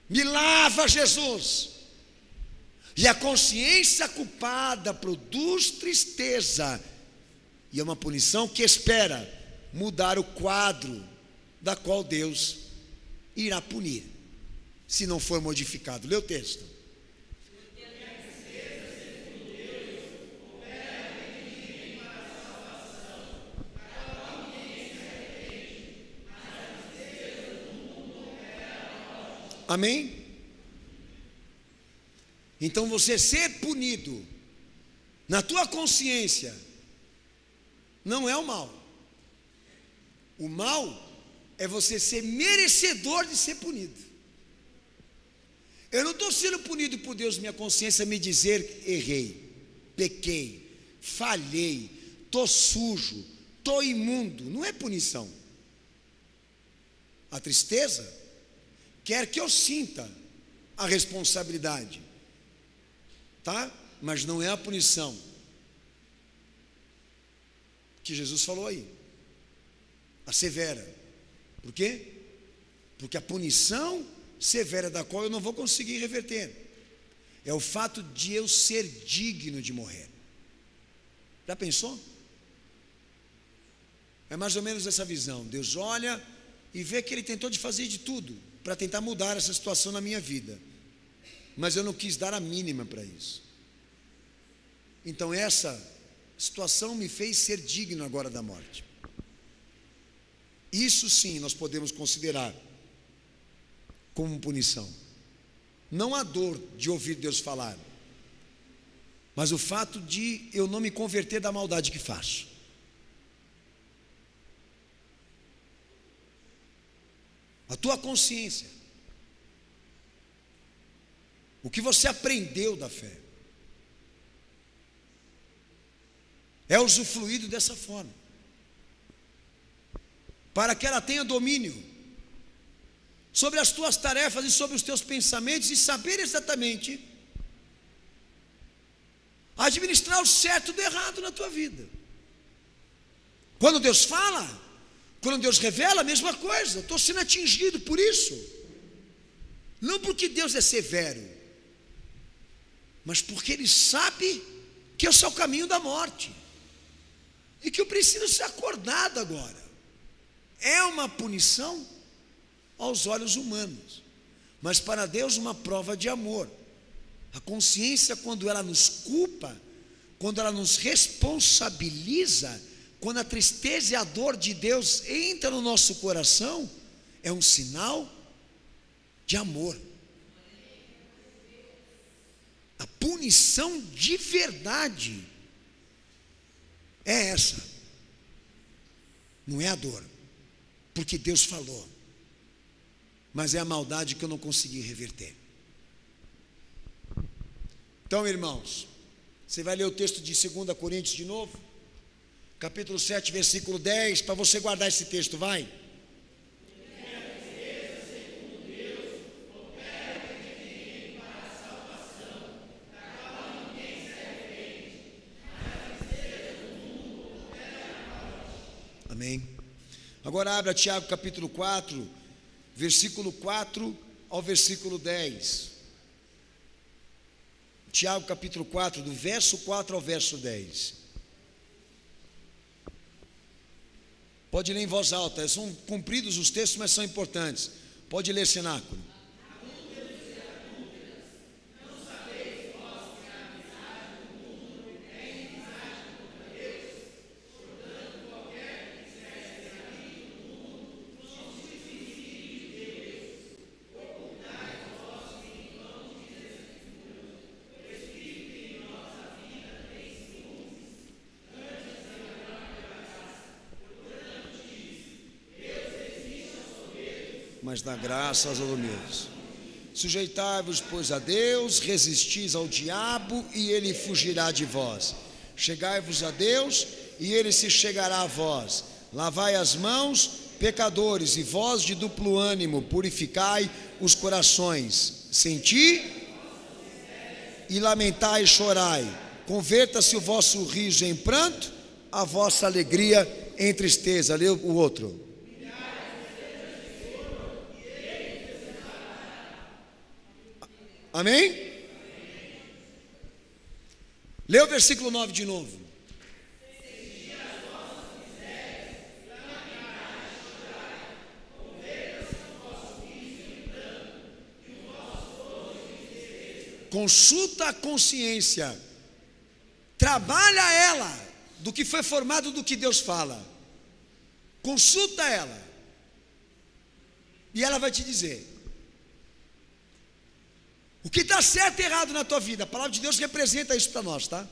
me lava, Jesus. E a consciência culpada produz tristeza, e é uma punição que espera mudar o quadro da qual Deus irá punir, se não for modificado. Lê o texto. Amém? Então você ser punido na tua consciência não é o mal. O mal é você ser merecedor de ser punido. Eu não estou sendo punido por Deus, minha consciência me dizer: errei, pequei, falhei, estou sujo, estou imundo. Não é punição. A tristeza quer que eu sinta a responsabilidade, tá? Mas não é a punição que Jesus falou aí, a severa. Por quê? Porque a punição severa da qual eu não vou conseguir reverter é o fato de eu ser digno de morrer. Já pensou? É mais ou menos essa visão. Deus olha e vê que Ele tentou de fazer de tudo para tentar mudar essa situação na minha vida, mas eu não quis dar a mínima para isso. Então essa situação me fez ser digno agora da morte. Isso sim nós podemos considerar como punição. Não a dor de ouvir Deus falar, mas o fato de eu não me converter da maldade que faço. A tua consciência, o que você aprendeu da fé, é usufruído dessa forma, para que ela tenha domínio sobre as tuas tarefas e sobre os teus pensamentos, e saber exatamente administrar o certo do errado na tua vida. Quando Deus fala, quando Deus revela, a mesma coisa. Eu estou sendo atingido por isso, não porque Deus é severo, mas porque Ele sabe que esse é o caminho da morte, e que eu preciso ser acordado agora. É uma punição aos olhos humanos, mas para Deus uma prova de amor. A consciência, quando ela nos culpa, quando ela nos responsabiliza, quando a tristeza e a dor de Deus entra no nosso coração, é um sinal de amor. A punição de verdade é essa, não é a dor, porque Deus falou, mas é a maldade que eu não consegui reverter. Então, irmãos, você vai ler o texto de 2 Coríntios de novo? Capítulo 7, versículo 10, para você guardar esse texto, vai. Amém. Agora abra Tiago capítulo 4, versículo 4 ao versículo 10. Tiago capítulo 4, do verso 4 ao verso 10. Pode ler em voz alta, são compridos os textos, mas são importantes. Pode ler, cenáculo. Mas dá graças aos humildes. Sujeitai-vos, pois, a Deus, resistis ao diabo, e ele fugirá de vós. Chegai-vos a Deus, e ele se chegará a vós. Lavai as mãos, pecadores, e vós de duplo ânimo, purificai os corações. Senti e lamentai e chorai. Converta-se o vosso riso em pranto, a vossa alegria em tristeza. Lê o outro. Amém? Lê o versículo 9 de novo. Consulta a consciência, trabalha ela do que foi formado do que Deus fala. Consulta ela, e ela vai te dizer o que está certo e errado na tua vida. A palavra de Deus representa isso para nós, tá?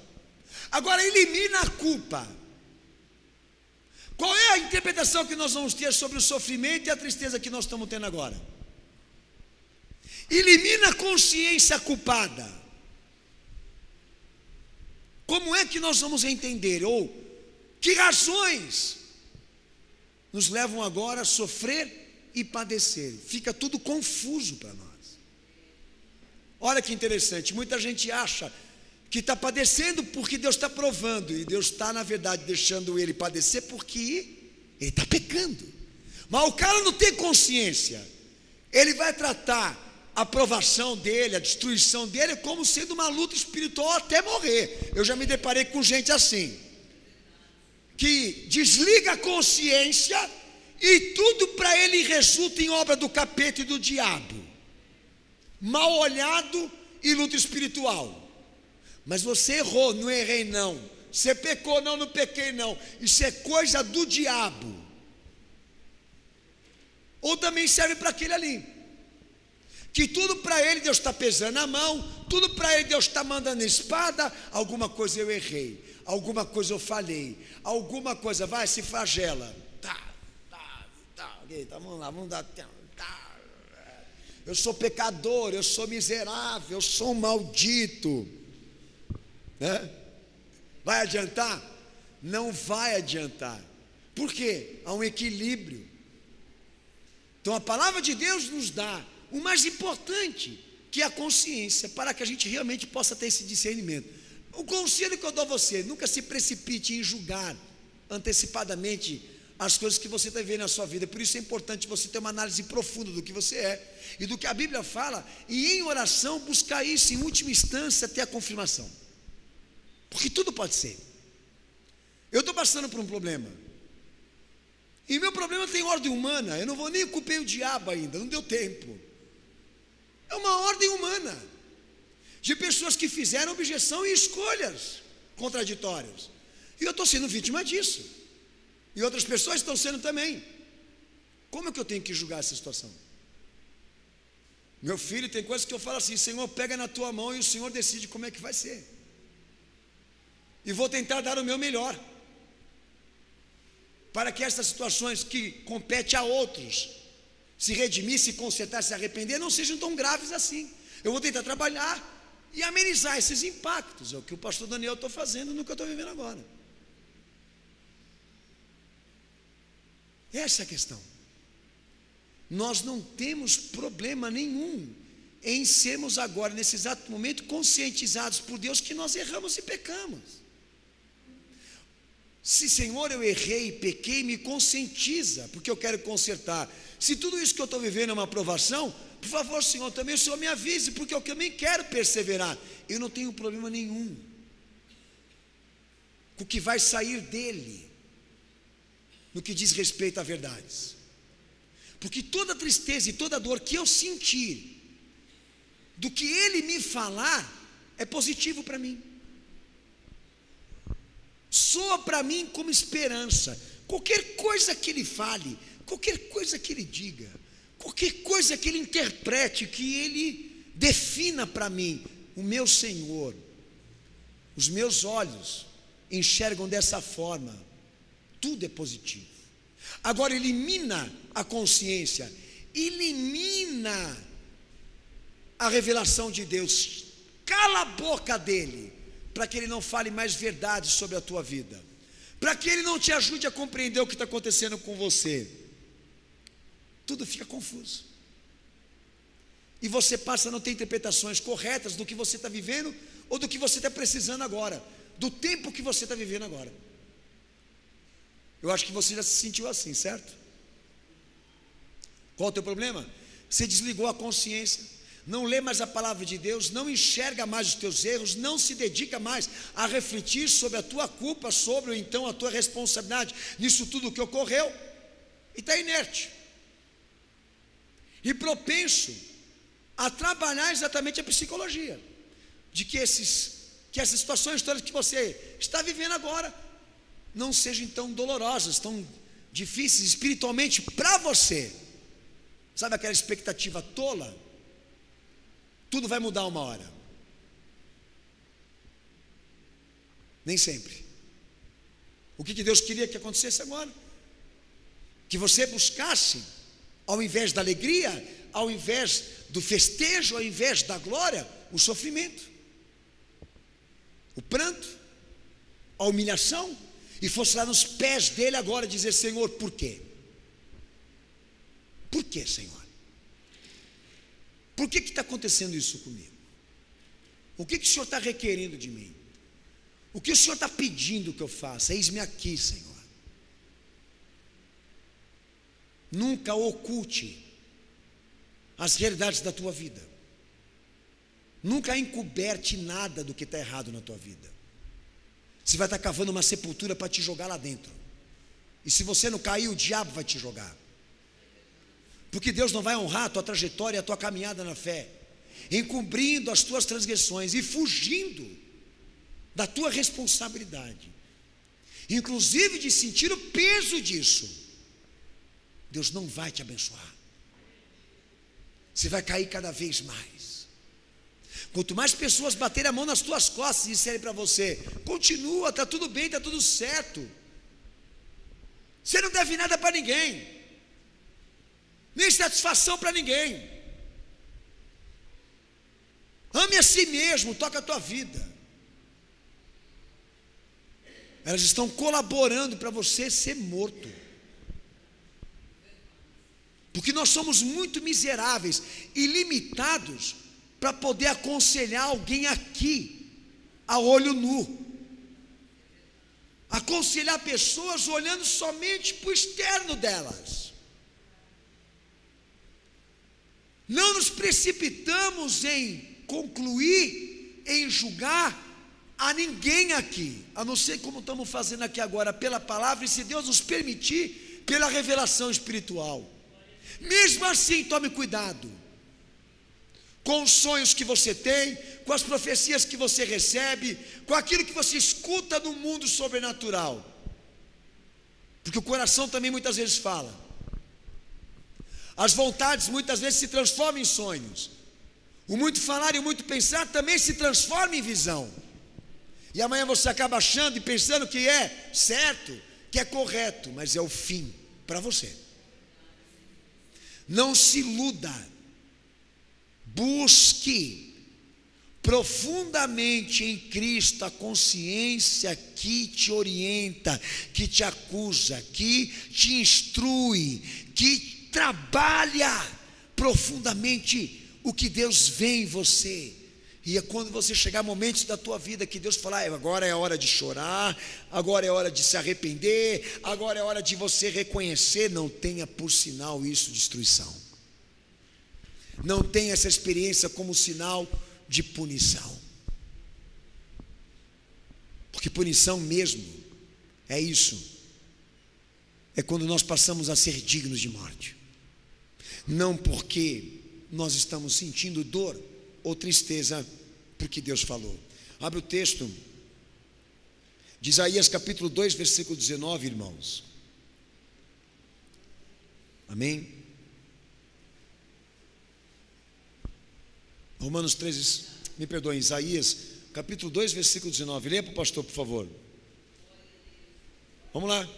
Agora, elimina a culpa. Qual é a interpretação que nós vamos ter sobre o sofrimento e a tristeza que nós estamos tendo agora? Elimina a consciência culpada. Como é que nós vamos entender? Ou que razões nos levam agora a sofrer e padecer? Fica tudo confuso para nós. Olha que interessante, muita gente acha que está padecendo porque Deus está provando, e Deus está, na verdade, deixando ele padecer porque ele está pecando. Mas o cara não tem consciência, ele vai tratar a provação dele, a destruição dele, como sendo uma luta espiritual até morrer. Eu já me deparei com gente assim, que desliga a consciência e tudo para ele resulta em obra do capeta e do diabo. Mal olhado e luta espiritual. Mas você errou, não errei não. Você pecou, não pequei não. Isso é coisa do diabo. Ou também serve para aquele ali, que tudo para ele Deus está pesando a mão, tudo para ele Deus está mandando espada. Alguma coisa eu errei, alguma coisa eu falhei, alguma coisa, vai, se flagela. Vamos lá, vamos dar tempo. Eu sou pecador, eu sou miserável, eu sou um maldito, né? Vai adiantar? Não vai adiantar. Por quê? Há um equilíbrio. Então a palavra de Deus nos dá o mais importante, que é a consciência, para que a gente realmente possa ter esse discernimento. O conselho que eu dou a você: nunca se precipite em julgar antecipadamente as coisas que você está vivendo na sua vida. Por isso é importante você ter uma análise profunda do que você é e do que a Bíblia fala, e em oração buscar isso, em última instância, ter a confirmação, porque tudo pode ser. Eu estou passando por um problema, e meu problema tem ordem humana. Eu não vou nem culpar o diabo ainda, não deu tempo. É uma ordem humana, de pessoas que fizeram objeção e escolhas contraditórias, e eu estou sendo vítima disso, e outras pessoas estão sendo também. Como é que eu tenho que julgar essa situação? Meu filho, tem coisas que eu falo assim: Senhor, pega na tua mão e o Senhor decide como é que vai ser, e vou tentar dar o meu melhor, para que essas situações que competem a outros se redimir, se consertar, se arrepender, não sejam tão graves assim. Eu vou tentar trabalhar e amenizar esses impactos. É o que o pastor Daniel está fazendo no que eu estou vivendo agora. Essa é a questão. Nós não temos problema nenhum em sermos agora, nesse exato momento, conscientizados por Deus que nós erramos e pecamos. Se, Senhor, eu errei e pequei, me conscientiza, porque eu quero consertar. Se tudo isso que eu estou vivendo é uma aprovação, por favor, Senhor, também o Senhor me avise, porque eu também quero perseverar. Eu não tenho problema nenhum com o que vai sair dele, no que diz respeito a verdades. Porque toda tristeza e toda dor que eu sentir, do que ele me falar, é positivo para mim. Soa para mim como esperança. Qualquer coisa que ele fale, qualquer coisa que ele diga, qualquer coisa que ele interprete, que ele defina para mim, o meu Senhor, os meus olhos enxergam dessa forma, tudo é positivo. Agora elimina a consciência, elimina a revelação de Deus, cala a boca dele, para que ele não fale mais verdades sobre a tua vida, para que ele não te ajude a compreender o que está acontecendo com você. Tudo fica confuso, e você passa a não ter interpretações corretas do que você está vivendo, ou do que você está precisando agora, do tempo que você está vivendo agora. Eu acho que você já se sentiu assim, certo? Qual o teu problema? Você desligou a consciência, não lê mais a palavra de Deus, não enxerga mais os teus erros, não se dedica mais a refletir sobre a tua culpa, sobre então a tua responsabilidade nisso tudo que ocorreu, e está inerte, e propenso a trabalhar exatamente a psicologia, de que essas situações todas que você está vivendo agora, não sejam tão dolorosas, tão difíceis espiritualmente para você. Sabe aquela expectativa tola? Tudo vai mudar uma hora. Nem sempre. O que Deus queria que acontecesse agora? Que você buscasse, ao invés da alegria, ao invés do festejo, ao invés da glória, o sofrimento, o pranto, a humilhação, e fosse lá nos pés dele agora dizer: Senhor, por quê? Por quê, Senhor? Por que está acontecendo isso comigo? O que o Senhor está requerendo de mim? O que o Senhor está pedindo que eu faça? Eis-me aqui, Senhor. Nunca oculte as realidades da tua vida. Nunca encoberte nada do que está errado na tua vida. Você vai estar cavando uma sepultura para te jogar lá dentro. E se você não cair, o diabo vai te jogar. Porque Deus não vai honrar a tua trajetória, a tua caminhada na fé, encobrindo as tuas transgressões e fugindo da tua responsabilidade, inclusive de sentir o peso disso. Deus não vai te abençoar. Você vai cair cada vez mais. Quanto mais pessoas baterem a mão nas tuas costas e disserem para você: continua, está tudo bem, está tudo certo, você não deve nada para ninguém, nem satisfação para ninguém, ame a si mesmo, toca a tua vida, elas estão colaborando para você ser morto. Porque nós somos muito miseráveis e limitados para poder aconselhar alguém aqui a olho nu, aconselhar pessoas olhando somente para o externo delas. Não nos precipitamos em concluir, em julgar a ninguém aqui, a não ser como estamos fazendo aqui agora, pela palavra, e se Deus nos permitir, pela revelação espiritual. Mesmo assim, tome cuidado com os sonhos que você tem, com as profecias que você recebe, com aquilo que você escuta no mundo sobrenatural, porque o coração também muitas vezes fala, as vontades muitas vezes se transformam em sonhos, o muito falar e o muito pensar também se transforma em visão, e amanhã você acaba achando e pensando que é certo, que é correto, mas é o fim para você. Não se iluda, busque profundamente em Cristo, a consciência que te orienta, que te acusa, que te instrui, que trabalha profundamente o que Deus vê em você. E é quando você chegar a momentos da tua vida que Deus falar, agora é a hora de chorar, agora é hora de se arrepender, agora é hora de você reconhecer, não tenha por sinal isso destruição. Não tenha essa experiência como sinal de punição. Porque punição mesmo é isso. É quando nós passamos a ser dignos de morte. Não porque nós estamos sentindo dor ou tristeza, porque Deus falou. Abre o texto de Isaías capítulo 2, versículo 19, irmãos. Amém? Romanos 13, me perdoem, Isaías capítulo 2, versículo 19. Leia para o pastor, por favor. Vamos lá.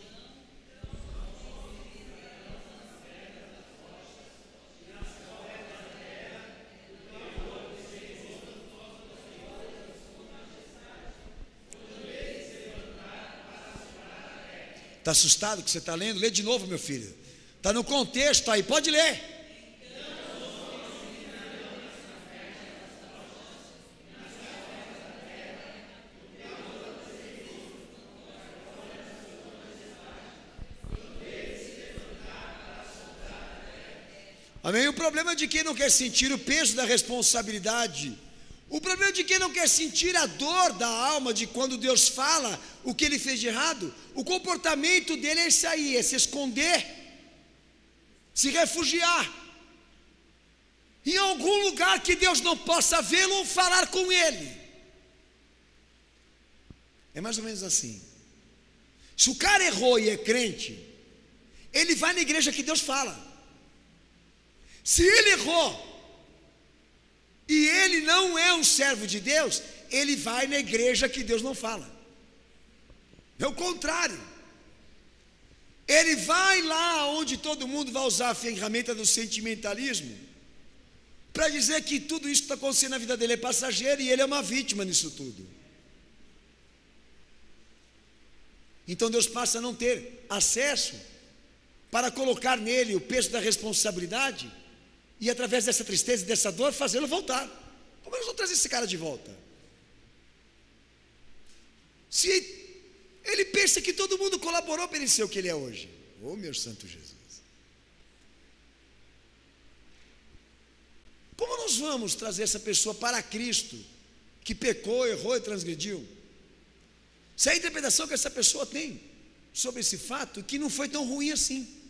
Está assustado que você está lendo? Lê de novo, meu filho. Está no contexto aí, pode ler. Amém? O problema de quem não quer sentir o peso da responsabilidade, o problema de quem não quer sentir a dor da alma de quando Deus fala o que ele fez de errado, o comportamento dele é esse aí, é se esconder, se refugiar em algum lugar que Deus não possa vê-lo ou falar com ele. É mais ou menos assim. Se o cara errou e é crente, ele vai na igreja que Deus fala. Se ele errou e ele não é um servo de Deus, ele vai na igreja que Deus não fala. É o contrário. Ele vai lá onde todo mundo vai usar a ferramenta do sentimentalismo para dizer que tudo isso que está acontecendo na vida dele é passageiro e ele é uma vítima nisso tudo. Então Deus passa a não ter acesso para colocar nele o peso da responsabilidade e através dessa tristeza e dessa dor fazê-lo voltar. Como nós vamos trazer esse cara de volta? Se ele pensa que todo mundo colaborou para ele ser o que ele é hoje. Oh, meu santo Jesus. Como nós vamos trazer essa pessoa para Cristo, que pecou, errou e transgrediu? Se a interpretação que essa pessoa tem sobre esse fato, que não foi tão ruim assim.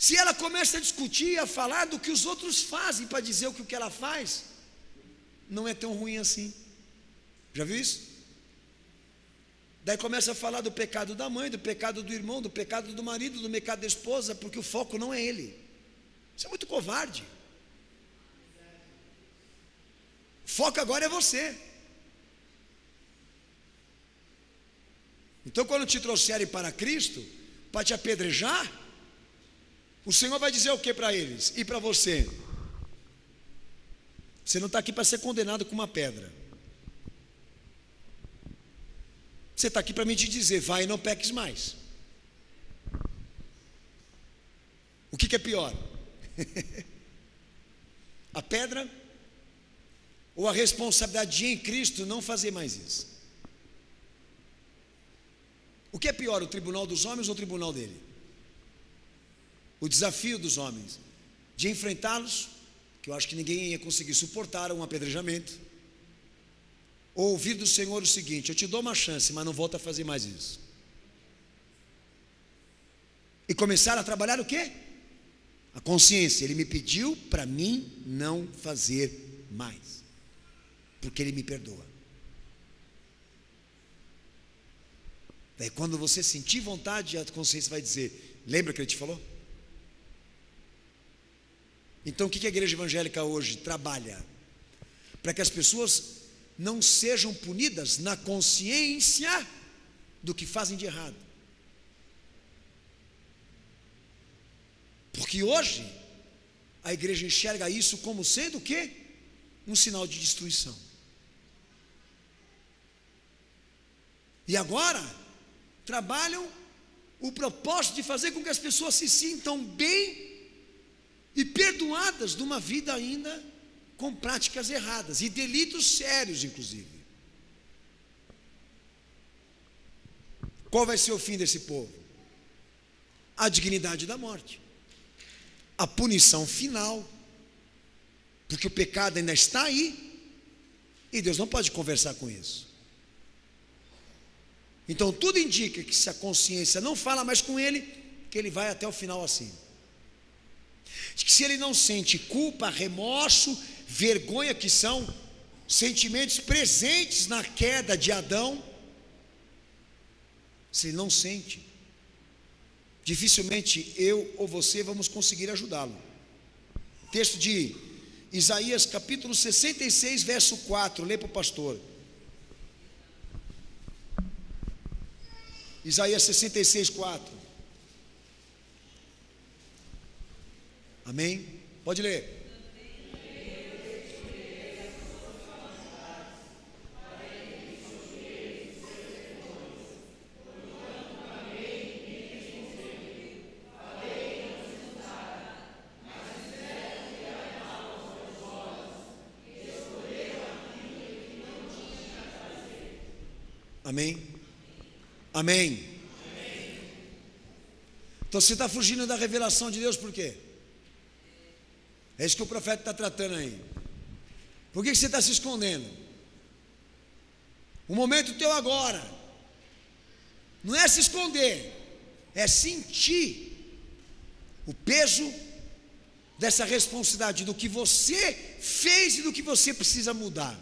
Se ela começa a discutir, a falar do que os outros fazem para dizer o que ela faz, não é tão ruim assim. Já viu isso? Daí começa a falar do pecado da mãe, do pecado do irmão, do pecado do marido, do pecado da esposa, porque o foco não é ele. Isso é muito covarde. O foco agora é você. Então quando te trouxerem para Cristo, para te apedrejar, o Senhor vai dizer o que para eles? E para você? Você não está aqui para ser condenado com uma pedra. Você está aqui para mim te dizer, vai e não peques mais. O que é pior? A pedra ou a responsabilidade de em Cristo não fazer mais isso? O que é pior, o tribunal dos homens ou o tribunal dele? O desafio dos homens de enfrentá-los, que eu acho que ninguém ia conseguir suportar um apedrejamento, ou ouvir do Senhor o seguinte: eu te dou uma chance, mas não volta a fazer mais isso. E começar a trabalhar o quê? A consciência. Ele me pediu para mim não fazer mais, porque Ele me perdoa. Daí quando você sentir vontade, a consciência vai dizer: lembra que Ele te falou? Então o que a igreja evangélica hoje trabalha? Para que as pessoas não sejam punidas na consciência do que fazem de errado. Porque hoje a igreja enxerga isso como sendo o quê? Um sinal de destruição. E agora trabalham o propósito de fazer com que as pessoas se sintam bem e perdoadas de uma vida ainda com práticas erradas e delitos sérios, inclusive. Qual vai ser o fim desse povo? A dignidade da morte, a punição final, porque o pecado ainda está aí e Deus não pode conversar com isso. Então tudo indica que se a consciência não fala mais com ele, que ele vai até o final assim. Que se ele não sente culpa, remorso, vergonha, que são sentimentos presentes na queda de Adão, se ele não sente, dificilmente eu ou você vamos conseguir ajudá-lo. Texto de Isaías capítulo 66, verso 4, lê para o pastor. Isaías 66, 4. Amém? Pode ler. Amém? Amém. Então você está fugindo da revelação de Deus por quê? É isso que o profeta está tratando aí. Por que você está se escondendo? O momento teu agora não é se esconder, é sentir o peso dessa responsabilidade do que você fez e do que você precisa mudar.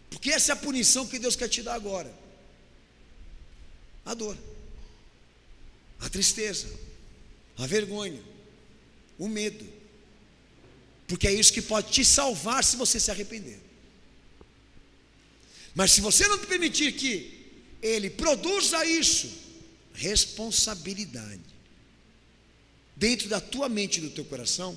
Porque essa é a punição que Deus quer te dar agora. A dor, a tristeza, a vergonha, o medo, porque é isso que pode te salvar se você se arrepender. Mas se você não permitir que Ele produza isso, responsabilidade, dentro da tua mente e do teu coração,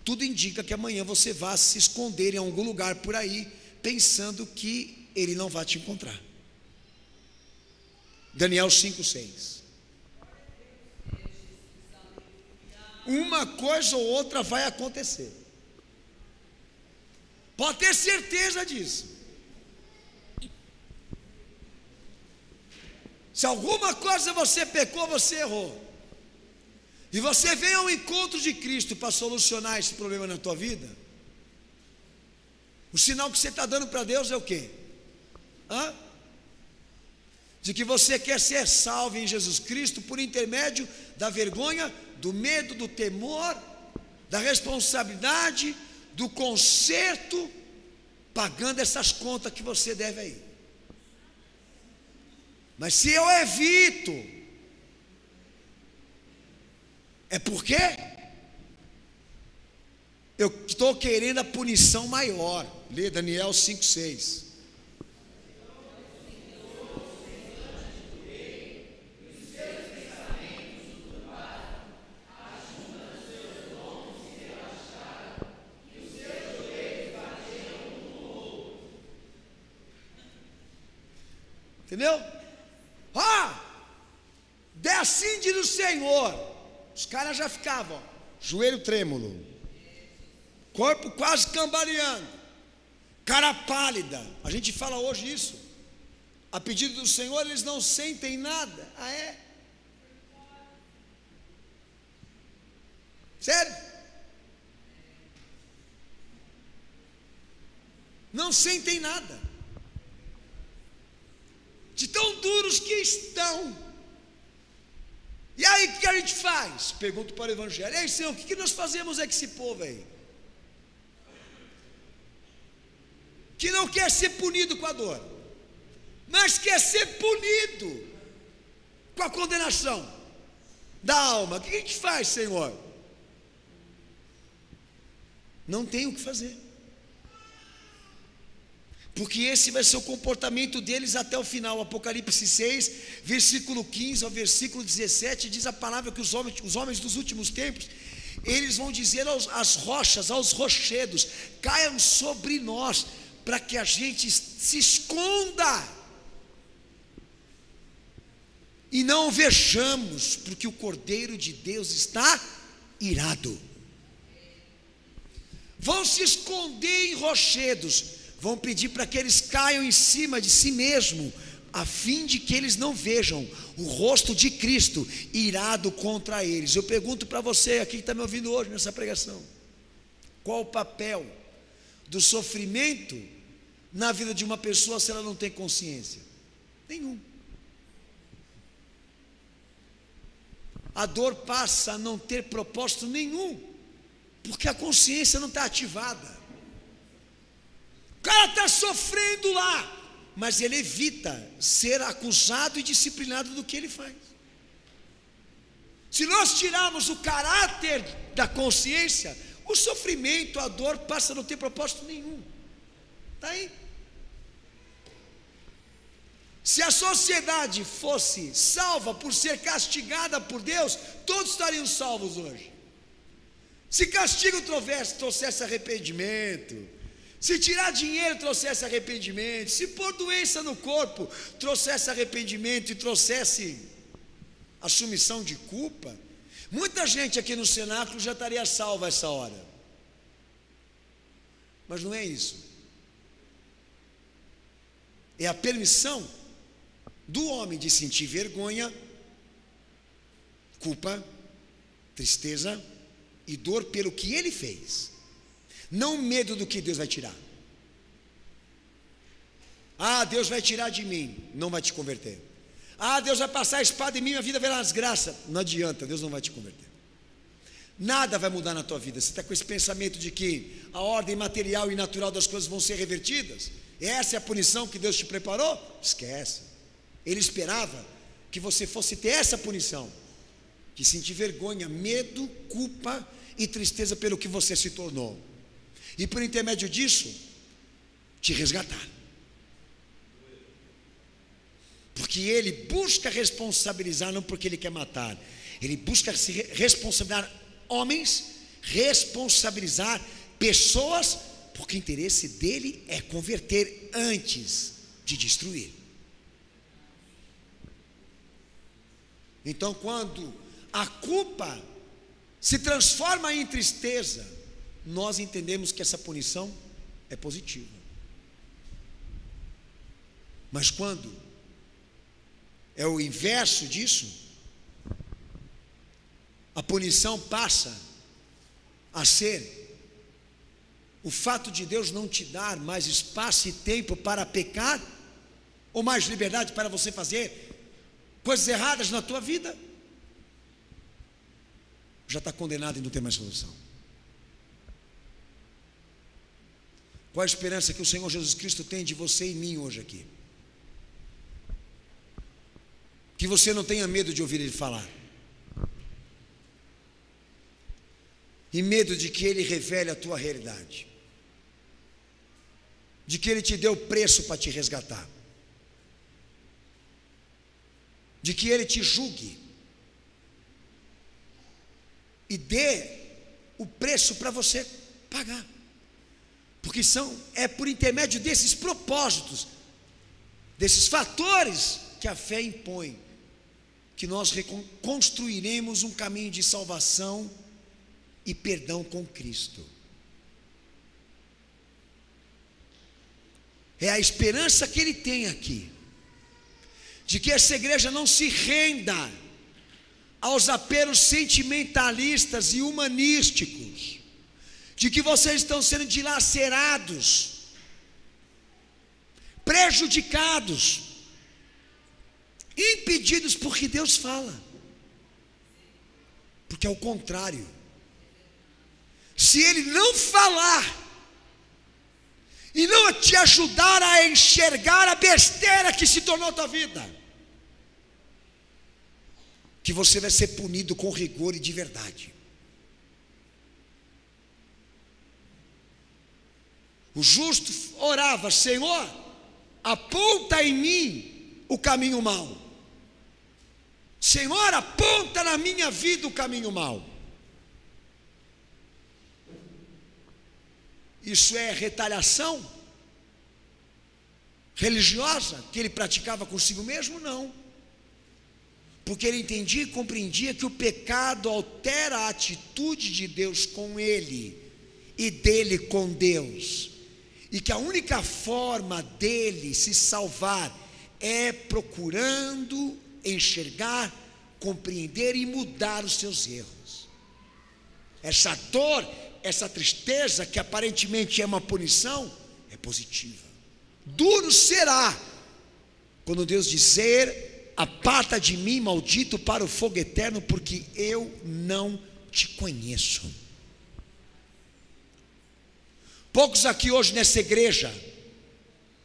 tudo indica que amanhã você vá se esconder em algum lugar por aí, pensando que Ele não vai te encontrar. Daniel 5:6. Uma coisa ou outra vai acontecer. Pode ter certeza disso. Se alguma coisa você pecou, você errou, e você vem ao encontro de Cristo para solucionar esse problema na tua vida, o sinal que você está dando para Deus é o quê? De que você quer ser salvo em Jesus Cristo por intermédio da vergonha, do medo, do temor, da responsabilidade, do conserto, pagando essas contas que você deve aí. Mas se eu evito, é porque eu estou querendo a punição maior. Lê Daniel 5:6. Entendeu? Assim diz o Senhor. Os caras já ficavam, joelho trêmulo, corpo quase cambaleando, cara pálida. A gente fala hoje isso. A pedido do Senhor, eles não sentem nada. É? Sério? Não sentem nada. De tão duros que estão. E aí, o que a gente faz? Pergunto para o Evangelho. E aí, Senhor, o que nós fazemos é com esse povo aí? Que não quer ser punido com a dor, mas quer ser punido com a condenação da alma. O que a gente faz, Senhor? Não tem o que fazer. Porque esse vai ser o comportamento deles até o final. Apocalipse 6, versículo 15 ao versículo 17, diz a palavra que os homens dos últimos tempos, eles vão dizer às rochas, aos rochedos: caiam sobre nós, para que a gente se esconda e não vejamos, porque o Cordeiro de Deus está irado. Vão se esconder em rochedos, vão pedir para que eles caiam em cima de si mesmo, a fim de que eles não vejam o rosto de Cristo irado contra eles. Eu pergunto para você aqui que está me ouvindo hoje nessa pregação: qual o papel do sofrimento na vida de uma pessoa se ela não tem consciência? Nenhum. A dor passa a não ter propósito nenhum, porque a consciência não está ativada. O cara está sofrendo lá, mas ele evita ser acusado e disciplinado do que ele faz. Se nós tirarmos o caráter da consciência, o sofrimento, a dor passa a não ter propósito nenhum. Está aí. Se a sociedade fosse salva por ser castigada por Deus, todos estariam salvos hoje. Se castigo trouxesse arrependimento, se tirar dinheiro trouxesse arrependimento, se pôr doença no corpo trouxesse arrependimento e trouxesse assumição de culpa, muita gente aqui no cenáculo já estaria salva a essa hora. Mas não é isso. É a permissão do homem de sentir vergonha, culpa, tristeza e dor pelo que ele fez, não medo do que Deus vai tirar. Ah, Deus vai tirar de mim, não vai te converter. Ah, Deus vai passar a espada em mim, minha vida verá as graças. Não adianta, Deus não vai te converter. Nada vai mudar na tua vida. Você está com esse pensamento de que a ordem material e natural das coisas vão ser revertidas? Essa é a punição que Deus te preparou? Esquece. Ele esperava que você fosse ter essa punição, de sentir vergonha, medo, culpa e tristeza pelo que você se tornou, e por intermédio disso te resgatar, porque Ele busca responsabilizar, não porque Ele quer matar. Ele busca se responsabilizar homens, responsabilizar pessoas, porque o interesse dele é converter antes de destruir. Então, quando a culpa se transforma em tristeza, nós entendemos que essa punição é positiva. Mas quando é o inverso disso, a punição passa a ser o fato de Deus não te dar mais espaço e tempo para pecar, ou mais liberdade para você fazer coisas erradas na tua vida. Já está condenado e não tem mais solução. Qual a esperança que o Senhor Jesus Cristo tem de você e mim hoje aqui? Que você não tenha medo de ouvir Ele falar, e medo de que Ele revele a tua realidade, de que Ele te deu preço para te resgatar, de que Ele te julgue e dê o preço para você pagar, porque é por intermédio desses propósitos, desses fatores que a fé impõe, que nós construiremos um caminho de salvação e perdão com Cristo. É a esperança que Ele tem aqui, de que essa igreja não se renda aos apelos sentimentalistas e humanísticos, de que vocês estão sendo dilacerados, prejudicados, impedidos porque Deus fala, porque é o contrário. Se Ele não falar e não te ajudar a enxergar a besteira que se tornou a tua vida, que você vai ser punido com rigor e de verdade. O justo orava: Senhor, aponta em mim o caminho mau. Senhor, aponta na minha vida o caminho mau. Isso é retaliação religiosa que ele praticava consigo mesmo? Não. Porque ele entendia e compreendia que o pecado altera a atitude de Deus com ele e dele com Deus, e que a única forma dele se salvar é procurando enxergar, compreender e mudar os seus erros. Essa dor, essa tristeza que aparentemente é uma punição, é positiva. Duro será quando Deus dizer: aparta de mim, maldito, para o fogo eterno, porque eu não te conheço. Poucos aqui hoje nessa igreja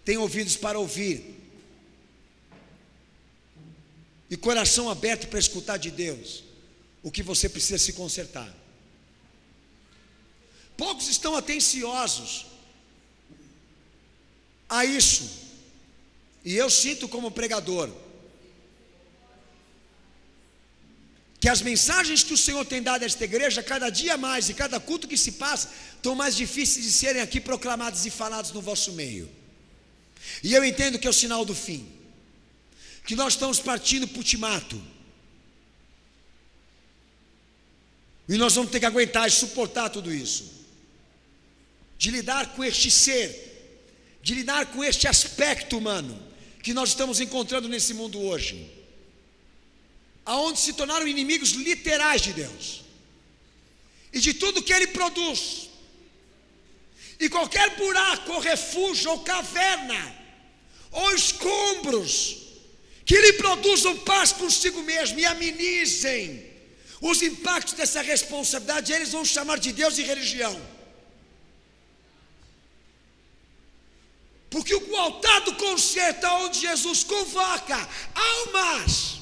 têm ouvidos para ouvir e coração aberto para escutar de Deus o que você precisa se consertar. Poucos estão atenciosos a isso, e eu sinto como pregador que as mensagens que o Senhor tem dado a esta igreja, cada dia mais e cada culto que se passa, estão mais difíceis de serem aqui proclamados e falados no vosso meio. E eu entendo que é o sinal do fim, que nós estamos partindo para o ultimato, e nós vamos ter que aguentar e suportar tudo isso, de lidar com este ser, de lidar com este aspecto humano que nós estamos encontrando nesse mundo hoje, aonde se tornaram inimigos literais de Deus e de tudo que Ele produz, e qualquer buraco, ou refúgio, ou caverna, ou escombros que lhe produzam paz consigo mesmo e amenizem os impactos dessa responsabilidade, eles vão chamar de Deus e religião. Porque o altar do concerto, onde Jesus convoca almas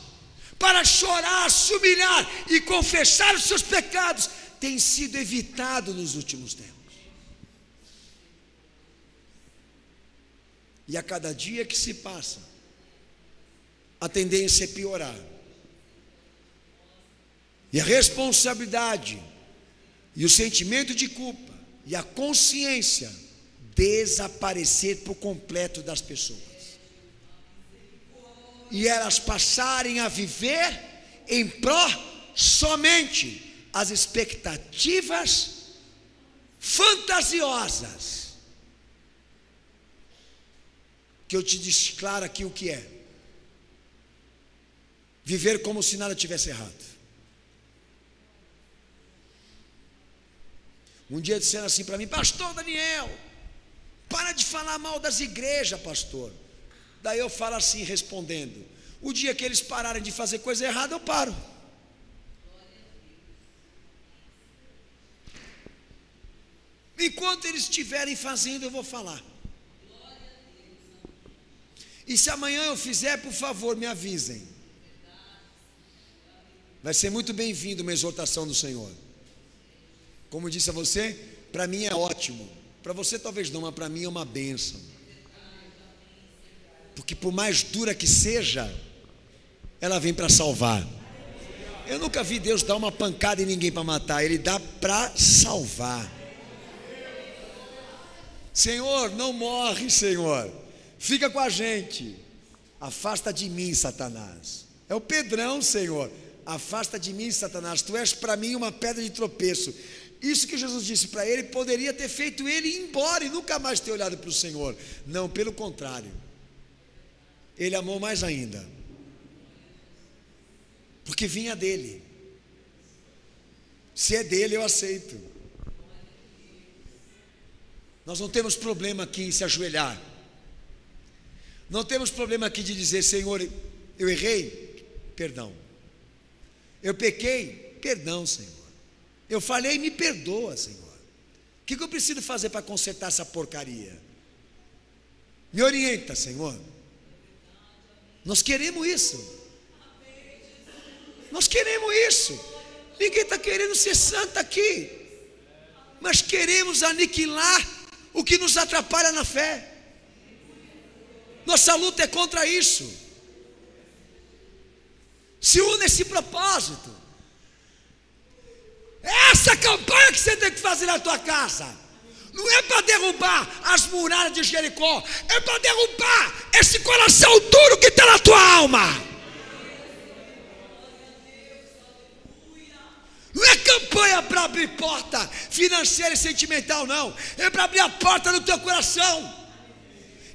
para chorar, se humilhar e confessar os seus pecados, tem sido evitado nos últimos tempos. E a cada dia que se passa, a tendência é piorar. E a responsabilidade, e o sentimento de culpa, e a consciência desaparecer por completo das pessoas. E elas passarem a viver em pró somente as expectativas fantasiosas, que eu te declaro aqui o que é: viver como se nada tivesse errado. Um dia disseram assim para mim: pastor Daniel, para de falar mal das igrejas, pastor. Daí eu falo assim, respondendo: o dia que eles pararem de fazer coisa errada, eu paro. Enquanto eles estiverem fazendo, eu vou falar. E se amanhã eu fizer, por favor, me avisem. Vai ser muito bem-vindo uma exortação do Senhor. Como eu disse a você, para mim é ótimo. Para você talvez não, mas para mim é uma bênção. Porque por mais dura que seja, ela vem para salvar. Eu nunca vi Deus dar uma pancada em ninguém para matar. Ele dá para salvar. Senhor, não morre, Senhor. Fica com a gente. Afasta de mim, Satanás. É o Pedrão, Senhor. Afasta de mim, Satanás. Tu és para mim uma pedra de tropeço. Isso que Jesus disse para ele, poderia ter feito ele ir embora e nunca mais ter olhado para o Senhor. Não, pelo contrário. Ele amou mais ainda, porque vinha dele. Se é dele, eu aceito. Nós não temos problema aqui em se ajoelhar. Não temos problema aqui de dizer: Senhor, eu errei, perdão. Eu pequei, perdão, Senhor. Eu falhei, me perdoa, Senhor. O que eu preciso fazer para consertar essa porcaria? Me orienta, Senhor. Nós queremos isso. Nós queremos isso. Ninguém está querendo ser santo aqui, mas queremos aniquilar o que nos atrapalha na fé. Nossa luta é contra isso. Se une esse propósito. Essa campanha que você tem que fazer na tua casa. Não é para derrubar as muralhas de Jericó, é para derrubar esse coração duro que está na tua alma. Não é campanha para abrir porta financeira e sentimental, não. É para abrir a porta no teu coração.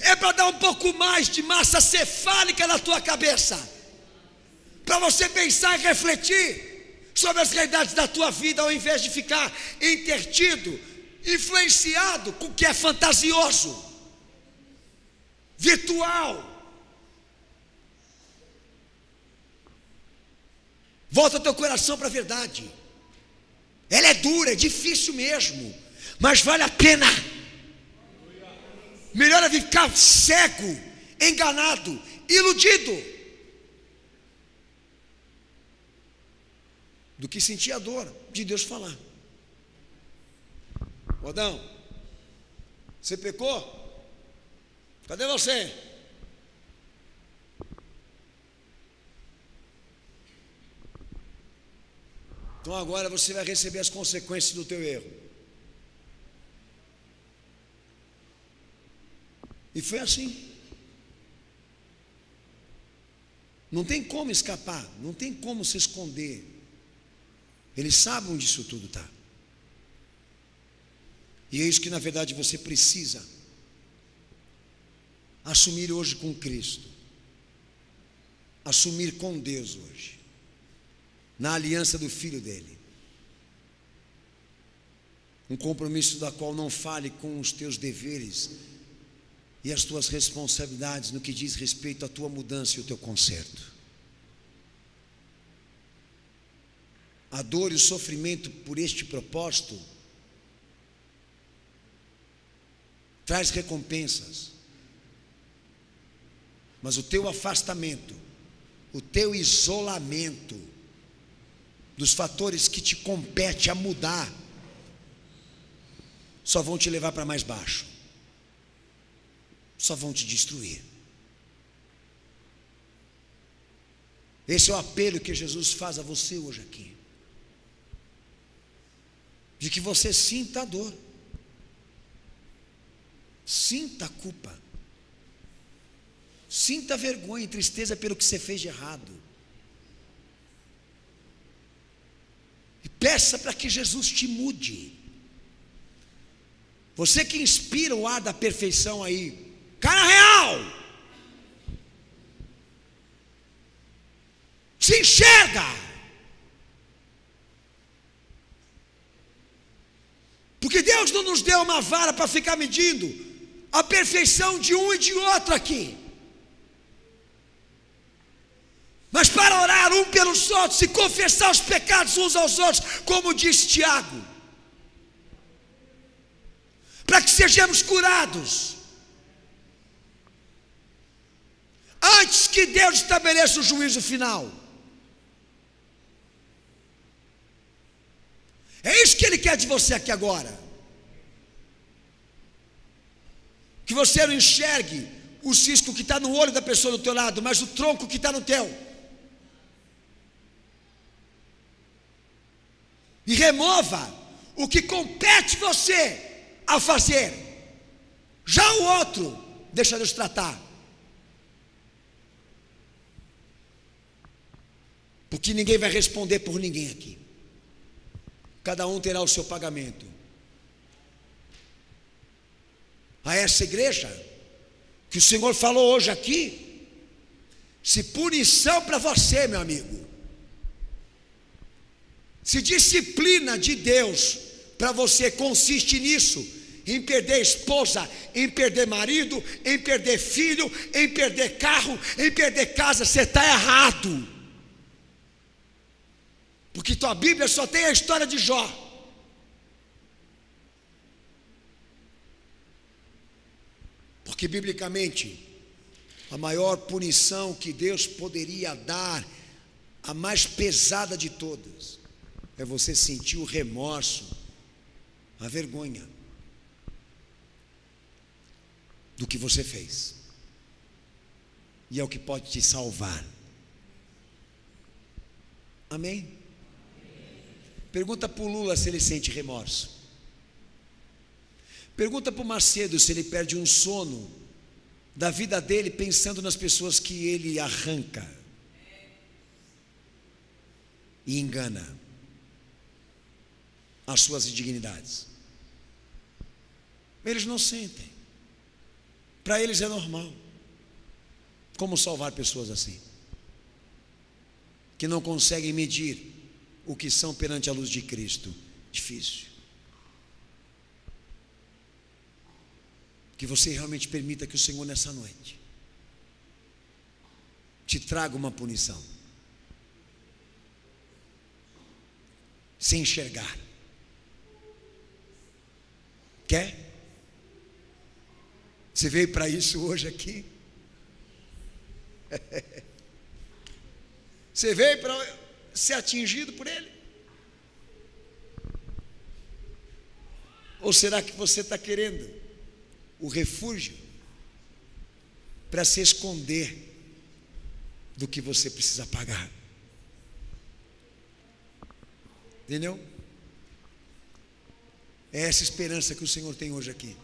É para dar um pouco mais de massa cefálica na tua cabeça, para você pensar e refletir sobre as realidades da tua vida, ao invés de ficar intertido, influenciado com o que é fantasioso, virtual. Volta teu coração para a verdade. Ela é dura, é difícil mesmo, mas vale a pena. Melhor é ficar cego, enganado, iludido, do que sentir a dor de Deus falar. Rodão, você pecou? Cadê você? Então agora você vai receber as consequências do teu erro. E foi assim. Não tem como escapar, não tem como se esconder. Eles sabem onde isso tudo está. E é isso que na verdade você precisa assumir hoje com Cristo. Assumir com Deus hoje, na aliança do Filho dele. Um compromisso da qual não fale com os teus deveres e as tuas responsabilidades no que diz respeito à tua mudança e o teu conserto. A dor e o sofrimento por este propósito traz recompensas, mas o teu afastamento, o teu isolamento dos fatores que te compete a mudar, só vão te levar para mais baixo, só vão te destruir. Esse é o apelo que Jesus faz a você hoje aqui, de que você sinta a dor, sinta a culpa, sinta a vergonha e tristeza pelo que você fez de errado, e peça para que Jesus te mude. Você que inspira o ar da perfeição aí, cara real, se enxerga, porque Deus não nos deu uma vara para ficar medindo a perfeição de um e de outro aqui, mas para orar um pelos outros e confessar os pecados uns aos outros, como disse Tiago, para que sejamos curados, antes que Deus estabeleça o juízo final. É isso que Ele quer de você aqui agora. Que você não enxergue o cisco que está no olho da pessoa do teu lado, mas o tronco que está no teu. E remova o que compete você a fazer. Já o outro, deixa Deus tratar. Porque ninguém vai responder por ninguém aqui. Cada um terá o seu pagamento. A essa igreja, que o Senhor falou hoje aqui, se punição para você, meu amigo, se disciplina de Deus para você consiste nisso, em perder esposa, em perder marido, em perder filho, em perder carro, em perder casa, você está errado. Porque tua Bíblia só tem a história de Jó. Porque biblicamente, a maior punição que Deus poderia dar, a mais pesada de todas, é você sentir o remorso, a vergonha do que você fez. E é o que pode te salvar. Amém? Pergunta para o Lula se ele sente remorso. Pergunta para o Macedo se ele perde um sono da vida dele pensando nas pessoas que ele arranca e engana as suas indignidades. Eles não sentem. Para eles é normal. Como salvar pessoas assim? Que não conseguem medir o que são perante a luz de Cristo. Difícil. Que você realmente permita que o Senhor nessa noite te traga uma punição. Sem enxergar. Quer? Você veio para isso hoje aqui? Você veio para ser atingido por ele? Ou será que você está querendo o refúgio para se esconder do que você precisa pagar? Entendeu? É essa esperança que o Senhor tem hoje aqui,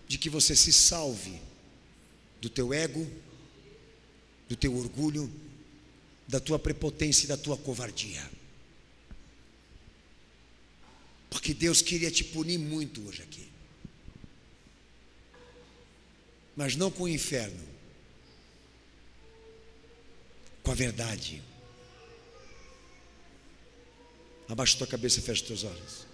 de que você se salve do teu ego, do teu orgulho, da tua prepotência e da tua covardia. Porque Deus queria te punir muito hoje aqui, mas não com o inferno, com a verdade. Abaixa tua cabeça e fecha teus olhos.